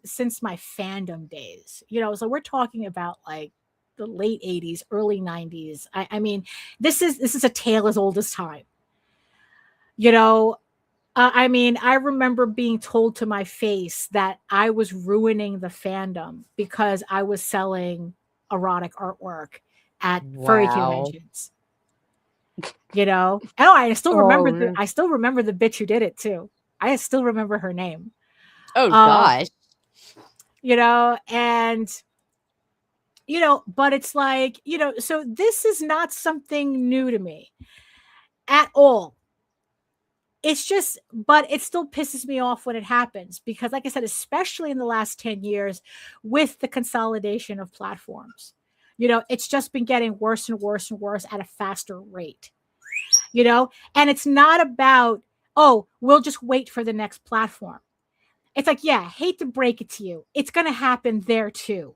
since my fandom days, you know, so we're talking about like the late 80s, early 90s. I mean, this is a tale as old as time. You know, I mean, I remember being told to my face that I was ruining the fandom because I was selling erotic artwork at furry conventions. You know, I still remember I still remember the bitch who did it too. I still remember her name. Oh gosh. You know, and you know, but it's like, you know, so this is not something new to me at all. It's just, but it still pisses me off when it happens because, like I said, especially in the last 10 years with the consolidation of platforms, you know, it's just been getting worse and worse and worse at a faster rate, you know, and it's not about, oh, we'll just wait for the next platform. It's like, yeah, hate to break it to you, it's going to happen there too.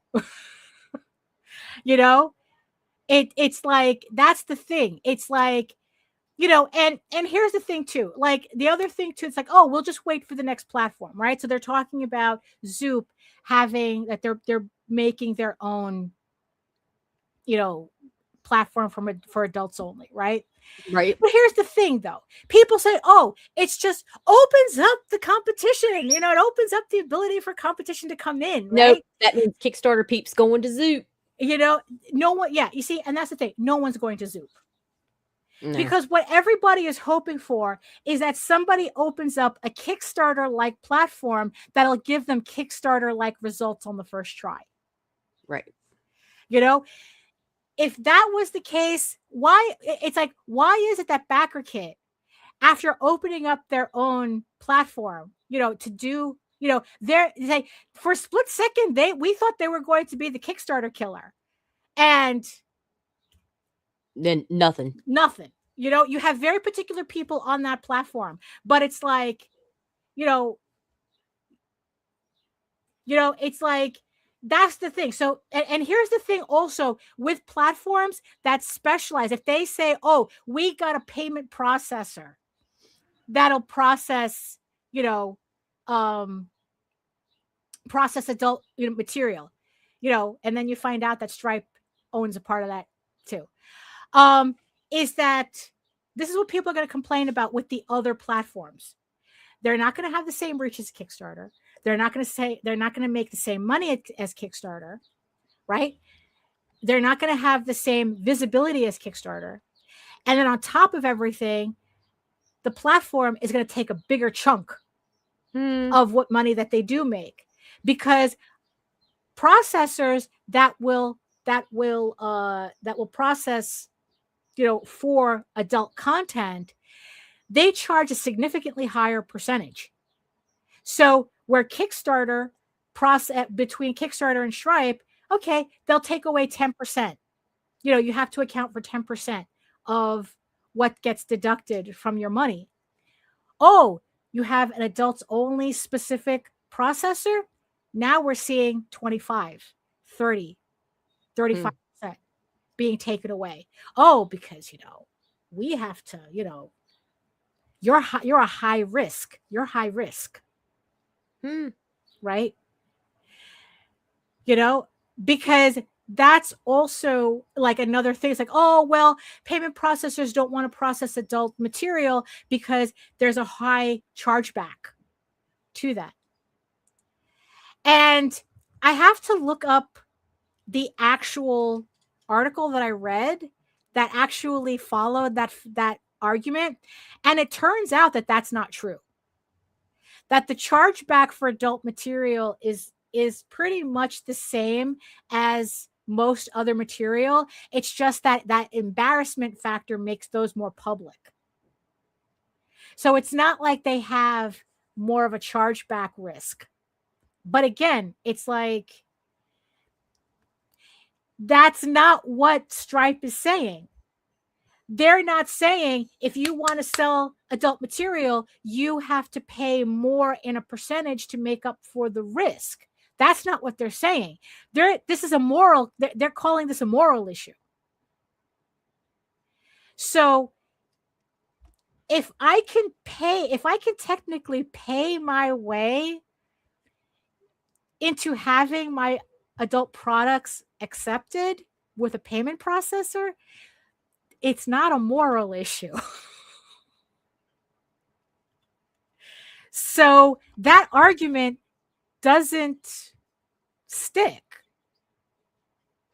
You know, it's like, that's the thing. It's like, you know, and here's the thing too, like the other thing too, it's like, oh, we'll just wait for the next platform, right? So they're talking about Zoop having that they're making their own, you know, platform for adults only, right? Right. But here's the thing though, people say, oh, it's just opens up the competition, you know, it opens up the ability for competition to come in, right? Nope, that means Kickstarter peeps going to Zoop. You know, no one, yeah, you see, and that's the thing, no one's going to Zoop. No. Because what everybody is hoping for is that somebody opens up a Kickstarter-like platform that'll give them Kickstarter-like results on the first try. Right. You know, if that was the case, why is it that BackerKit, after opening up their own platform, to do, they're like, for a split second, we thought they were going to be the Kickstarter killer, and then nothing. You have very particular people on that platform, but it's like, it's like, that's the thing. So, and here's the thing also with platforms that specialize. If they say, oh, we got a payment processor that'll process, process adult material, and then you find out that Stripe owns a part of that too. Is that this is what people are going to complain about with the other platforms. They're not going to have the same reach as Kickstarter. They're not going to make the same money as Kickstarter, right? They're not going to have the same visibility as Kickstarter. And then on top of everything, the platform is going to take a bigger chunk of what money that they do make, because processors that will process, for adult content, they charge a significantly higher percentage. So where Kickstarter between Kickstarter and Stripe, okay, they'll take away 10%. You have to account for 10% of what gets deducted from your money. Oh, you have an adults only specific processor. Now we're seeing 25, 30, 35% being taken away. Oh, because, we have to, you're a high risk. You're high risk. Right? Because that's also like another thing. It's like, oh, well, payment processors don't want to process adult material because there's a high chargeback to that. And I have to look up the actual article that I read that actually followed that argument. And it turns out that that's not true. That the chargeback for adult material is pretty much the same as most other material. It's just that embarrassment factor makes those more public. So it's not like they have more of a chargeback risk. But again, it's like, that's not what Stripe is saying. They're not saying if you want to sell adult material, you have to pay more in a percentage to make up for the risk. That's not what they're saying. This is a moral. They're calling this a moral issue. So if I can technically pay my way into having my adult products accepted with a payment processor, it's not a moral issue. So that argument doesn't stick.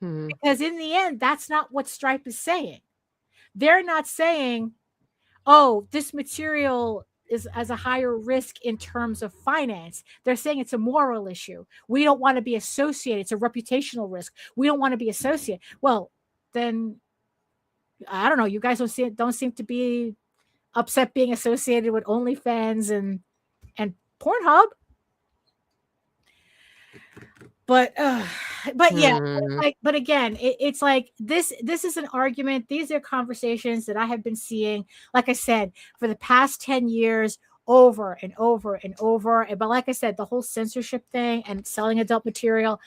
Because in the end, that's not what Stripe is saying. They're not saying, oh, this material is as a higher risk in terms of finance. They're saying it's a moral issue. We don't want to be associated. It's a reputational risk. We don't want to be associated. Well, then I don't know. You guys don't seem to be upset being associated with OnlyFans and Pornhub. But yeah, but again, it's like this is an argument. These are conversations that I have been seeing, like I said, for the past 10 years, over and over and over. But like I said, the whole censorship thing and selling adult material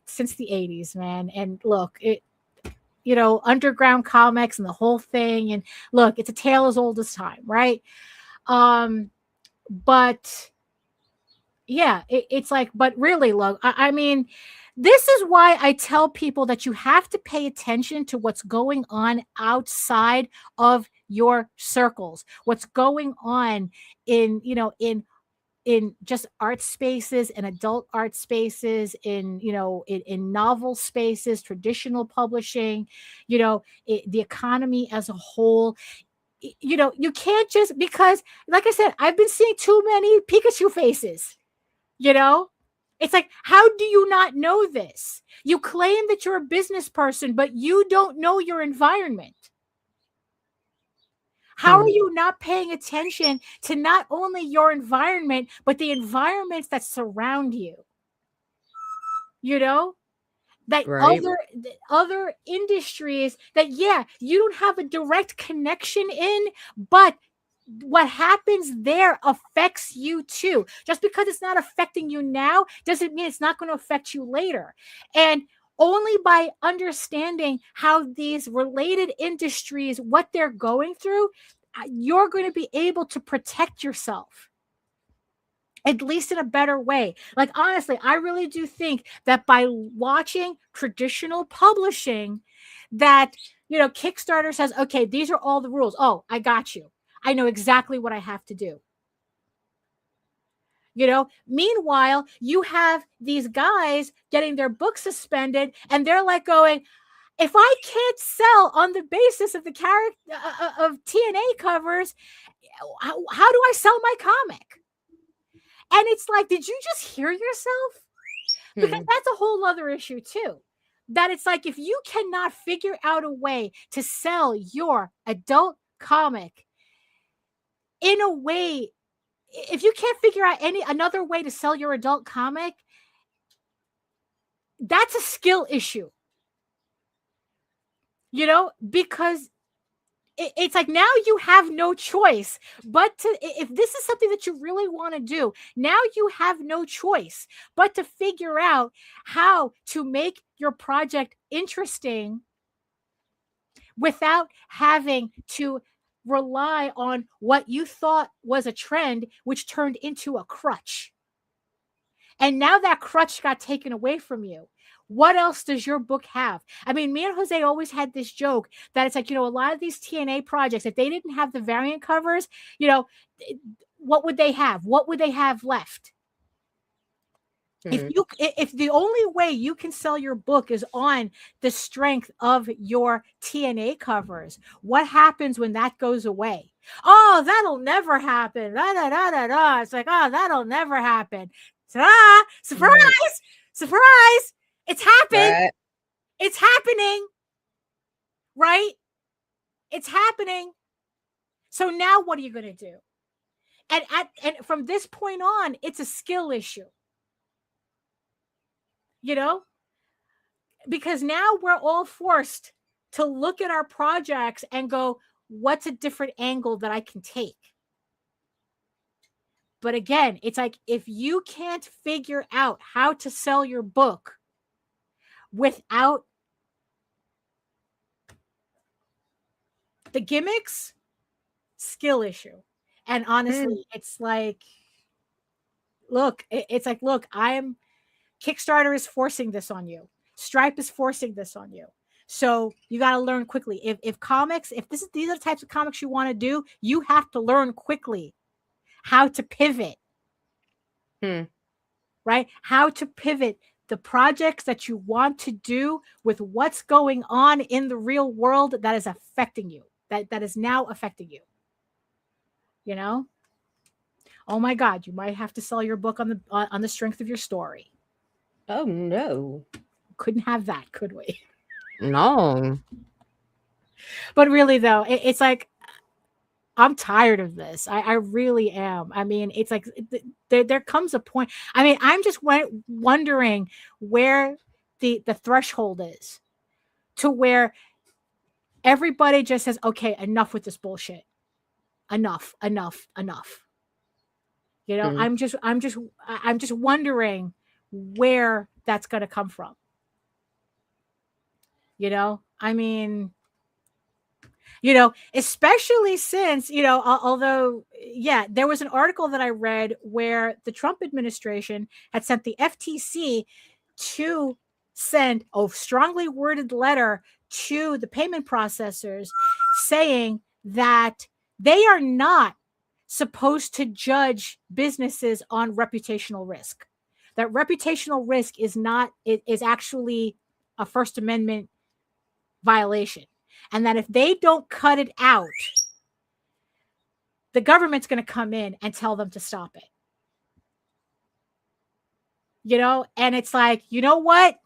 since the 80s, man. And look, underground comics and the whole thing. And look, it's a tale as old as time, right? But yeah, it's like, but really, look, I mean, this is why I tell people that you have to pay attention to what's going on outside of your circles, what's going on in in just art spaces and adult art spaces, in in novel spaces, traditional publishing, the economy as a whole. You can't just, because like I said, I've been seeing too many Pikachu faces. It's like, how do you not know this? You claim that you're a business person, but you don't know your environment. How are you not paying attention to not only your environment, but the environments that surround you? That Right. other industries that, yeah, you don't have a direct connection in, but what happens there affects you too. Just because it's not affecting you now doesn't mean it's not going to affect you later. And only by understanding how these related industries, what they're going through, you're going to be able to protect yourself, at least in a better way. Like, honestly, I really do think that by watching traditional publishing, that, Kickstarter says, okay, these are all the rules. Oh, I got you. I know exactly what I have to do. Meanwhile, you have these guys getting their books suspended, and they're like going, if I can't sell on the basis of the character of TNA covers, how do I sell my comic? And it's like, did you just hear yourself? Because that's a whole other issue too. That it's like, if you cannot figure out a way to sell your adult comic in a way, if you can't figure out another way to sell your adult comic, that's a skill issue. Because it's like, now you have no choice but if this is something that you really want to do, now you have no choice but to figure out how to make your project interesting without having to rely on what you thought was a trend, which turned into a crutch. And now that crutch got taken away from you. What else does your book have? I mean, me and Jose always had this joke that it's like, a lot of these TNA projects, if they didn't have the variant covers, what would they have? What would they have left? If the only way you can sell your book is on the strength of your TNA covers, what happens when that goes away? Oh, that'll never happen. Da, da, da, da, da. It's like, oh, that'll never happen. Ta-da! Surprise! Surprise! It's happened. Right. It's happening. Right? It's happening. So now what are you going to do? And from this point on, it's a skill issue. Because now we're all forced to look at our projects and go, what's a different angle that I can take? But again, it's like, if you can't figure out how to sell your book without the gimmicks, skill issue. And honestly, it's like, look, Kickstarter is forcing this on you. Stripe is forcing this on you. So you got to learn quickly. If these are the types of comics you want to do, you have to learn quickly how to pivot. Right? How to pivot the projects that you want to do with what's going on in the real world that is affecting you, that is now affecting you. Oh my God, you might have to sell your book on the strength of your story. Oh no. Couldn't have that, could we? No. But really though, it's like, I'm tired of this. I really am. I mean, it's like there comes a point. I mean, I'm just wondering where the threshold is to where everybody just says, okay, enough with this bullshit. Enough. I'm just wondering where that's going to come from. I mean, especially since, although, yeah, there was an article that I read where the Trump administration had sent the FTC to send a strongly worded letter to the payment processors saying that they are not supposed to judge businesses on reputational risk. That reputational risk is actually a First Amendment violation. And that if they don't cut it out, the government's going to come in and tell them to stop it. And it's like, you know what?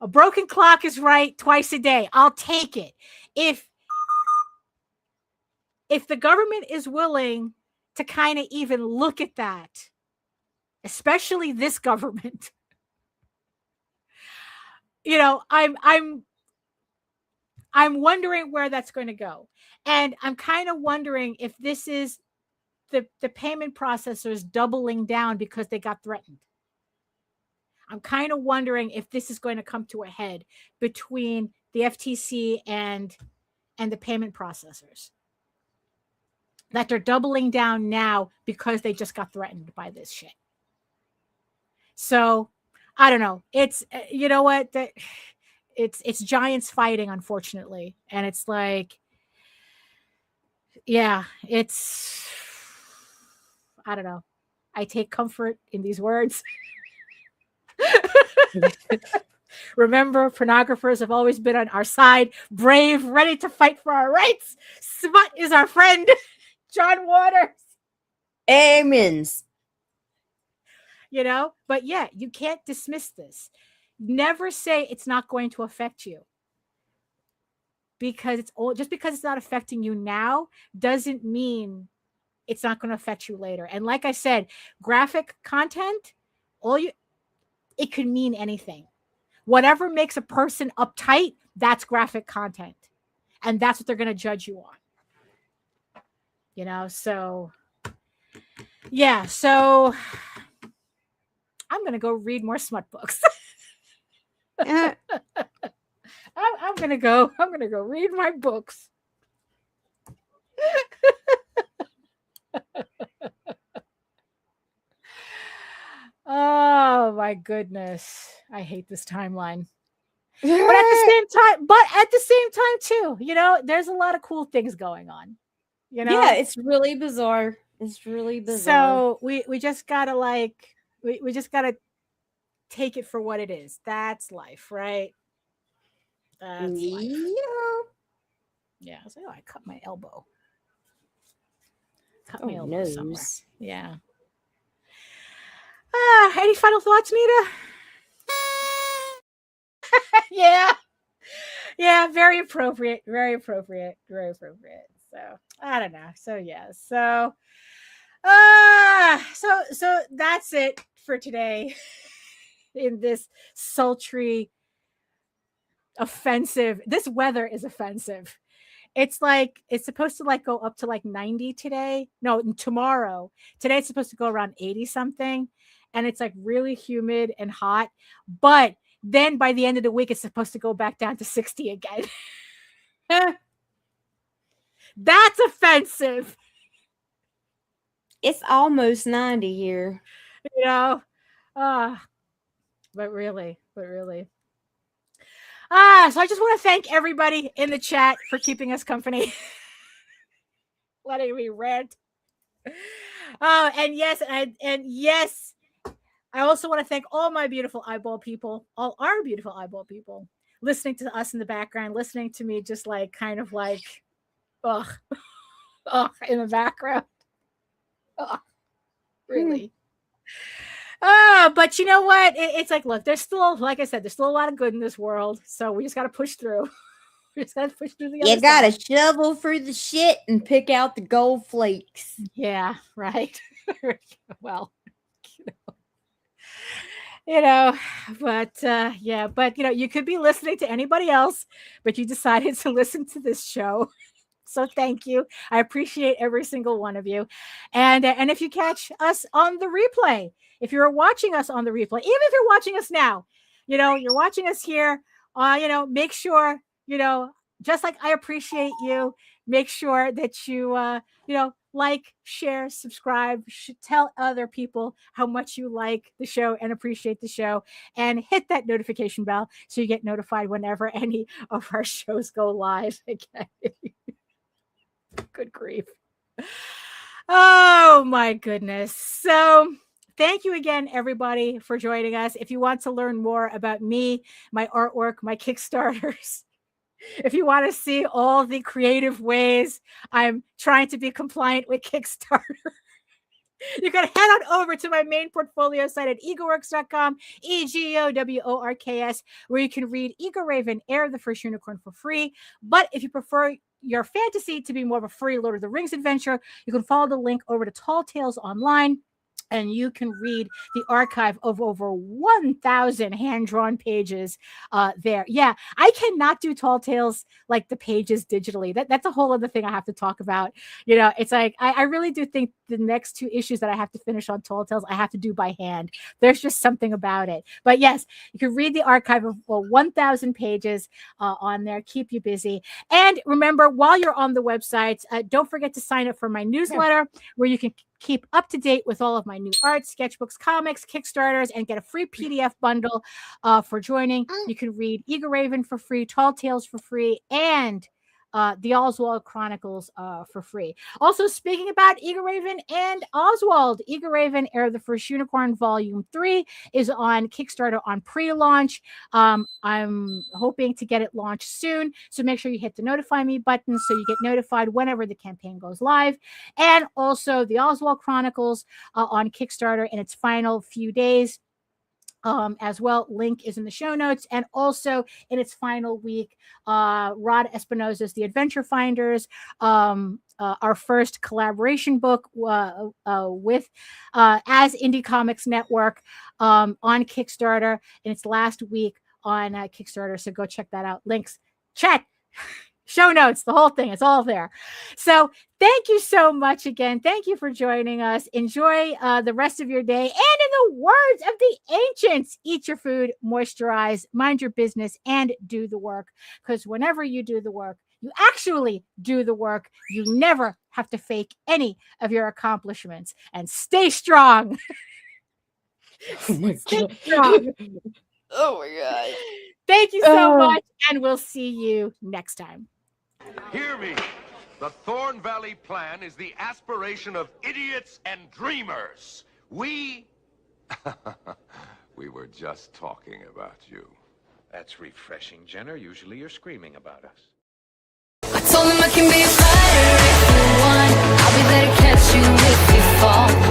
A broken clock is right twice a day. I'll take it. If the government is willing to kind of even look at that, especially this government, I'm wondering where that's going to go. And I'm kind of wondering if this is the payment processors doubling down because they got threatened. I'm kind of wondering if this is going to come to a head between the FTC and the payment processors. That they're doubling down now because they just got threatened by this shit. So, I don't know. It's, you know what? It's giants fighting, unfortunately. And it's like, yeah, I don't know. I take comfort in these words. Remember, pornographers have always been on our side, brave, ready to fight for our rights. Smut is our friend. John Waters. Amens. But yeah, you can't dismiss this. Never say it's not going to affect you. Because just because it's not affecting you now doesn't mean it's not going to affect you later. And like I said, graphic content, it could mean anything. Whatever makes a person uptight, that's graphic content. And that's what they're going to judge you on. So yeah, so I'm going to go read more smut books. I'm going to go read my books. Oh my goodness. I hate this timeline. But at the same time too, there's a lot of cool things going on. Yeah, it's really bizarre. It's really bizarre. So we just gotta we just gotta take it for what it is. That's life, right? That's life. Yeah. So I cut my elbow. Cut my elbow somewhere. Yeah. Any final thoughts, Nita? Yeah, very appropriate. So I don't know. So yeah. So so that's it for today in this sultry, offensive. This weather is offensive. It's like it's supposed to go up to 90 today. No, tomorrow. Today it's supposed to go around 80 something. And it's really humid and hot. But then by the end of the week, it's supposed to go back down to 60 again. That's offensive. It's almost 90 here. But really. So I just want to thank everybody in the chat for keeping us company. Letting me rant. Oh, and yes, I also want to thank all my beautiful eyeball people, all our beautiful eyeball people, listening to us in the background, listening to me just in the background. Really. But you know what? It's look, there's still, like I said, there's still a lot of good in this world. So we just got to push through. We just got to push through the other side. You got to shovel through the shit and pick out the gold flakes. Yeah, right. Well, but you could be listening to anybody else, but you decided to listen to this show. So thank you. I appreciate every single one of you. And if you catch us on the replay, if you're watching us on the replay, even if you're watching us now, you're watching us here, make sure, just like I appreciate you, make sure that you, like, share, subscribe, tell other people how much you like the show and appreciate the show, and hit that notification bell so you get notified whenever any of our shows go live again. Good grief. Oh my goodness. So thank you again, everybody, for joining us. If you want to learn more about me, my artwork, my Kickstarters, if you want to see all the creative ways I'm trying to be compliant with Kickstarter, you can head on over to my main portfolio site at egoworks.com, EGOWORKS, where you can read Ego Raven, Heir of the First Unicorn for free. But if you prefer your fantasy to be more of a free Lord of the Rings adventure, you can follow the link over to Tall Tales Online. And you can read the archive of over 1,000 hand-drawn pages there. Yeah, I cannot do Tall Tales like the pages digitally. That's a whole other thing I have to talk about. You know, it's like I really do think the next 2 issues that I have to finish on Tall Tales, I have to do by hand. There's just something about it. But yes, you can read the archive of 1,000 pages on there. Keep you busy. And remember, while you're on the website, don't forget to sign up for my newsletter where you can keep up to date with all of my new art, sketchbooks, comics, Kickstarters, and get a free PDF bundle for joining. You can read Ego Raven for free, Tall Tales for free, and the Oswald Chronicles for free. Also, speaking about Ego Raven and Oswald, Ego Raven, Heir of the First Unicorn, Volume 3 is on Kickstarter on pre-launch. I'm hoping to get it launched soon, so make sure you hit the notify me button so you get notified whenever the campaign goes live. And also, the Oswald Chronicles on Kickstarter in its final few days. As well, link is in the show notes, and also in its final week, Rod Espinosa's The Adventure Finders, our first collaboration book with as Indie Comics Network on Kickstarter in its last week on Kickstarter. So go check that out. Links, chat, show notes, the whole thing. It's all there. So thank you so much again. Thank you for joining us. Enjoy the rest of your day. And in the words of the ancients, eat your food, moisturize, mind your business, and do the work. Because whenever you do the work, you actually do the work. You never have to fake any of your accomplishments. And stay strong. Oh my Stay God. strong. Oh my God. Thank you so much. And we'll see you next time. Hear me. The Thorn Valley Plan is the aspiration of idiots and dreamers. We were just talking about you. That's refreshing, Jenner. Usually you're screaming about us. I told him I can be a fighter if you want. I'll be there to catch you if you fall.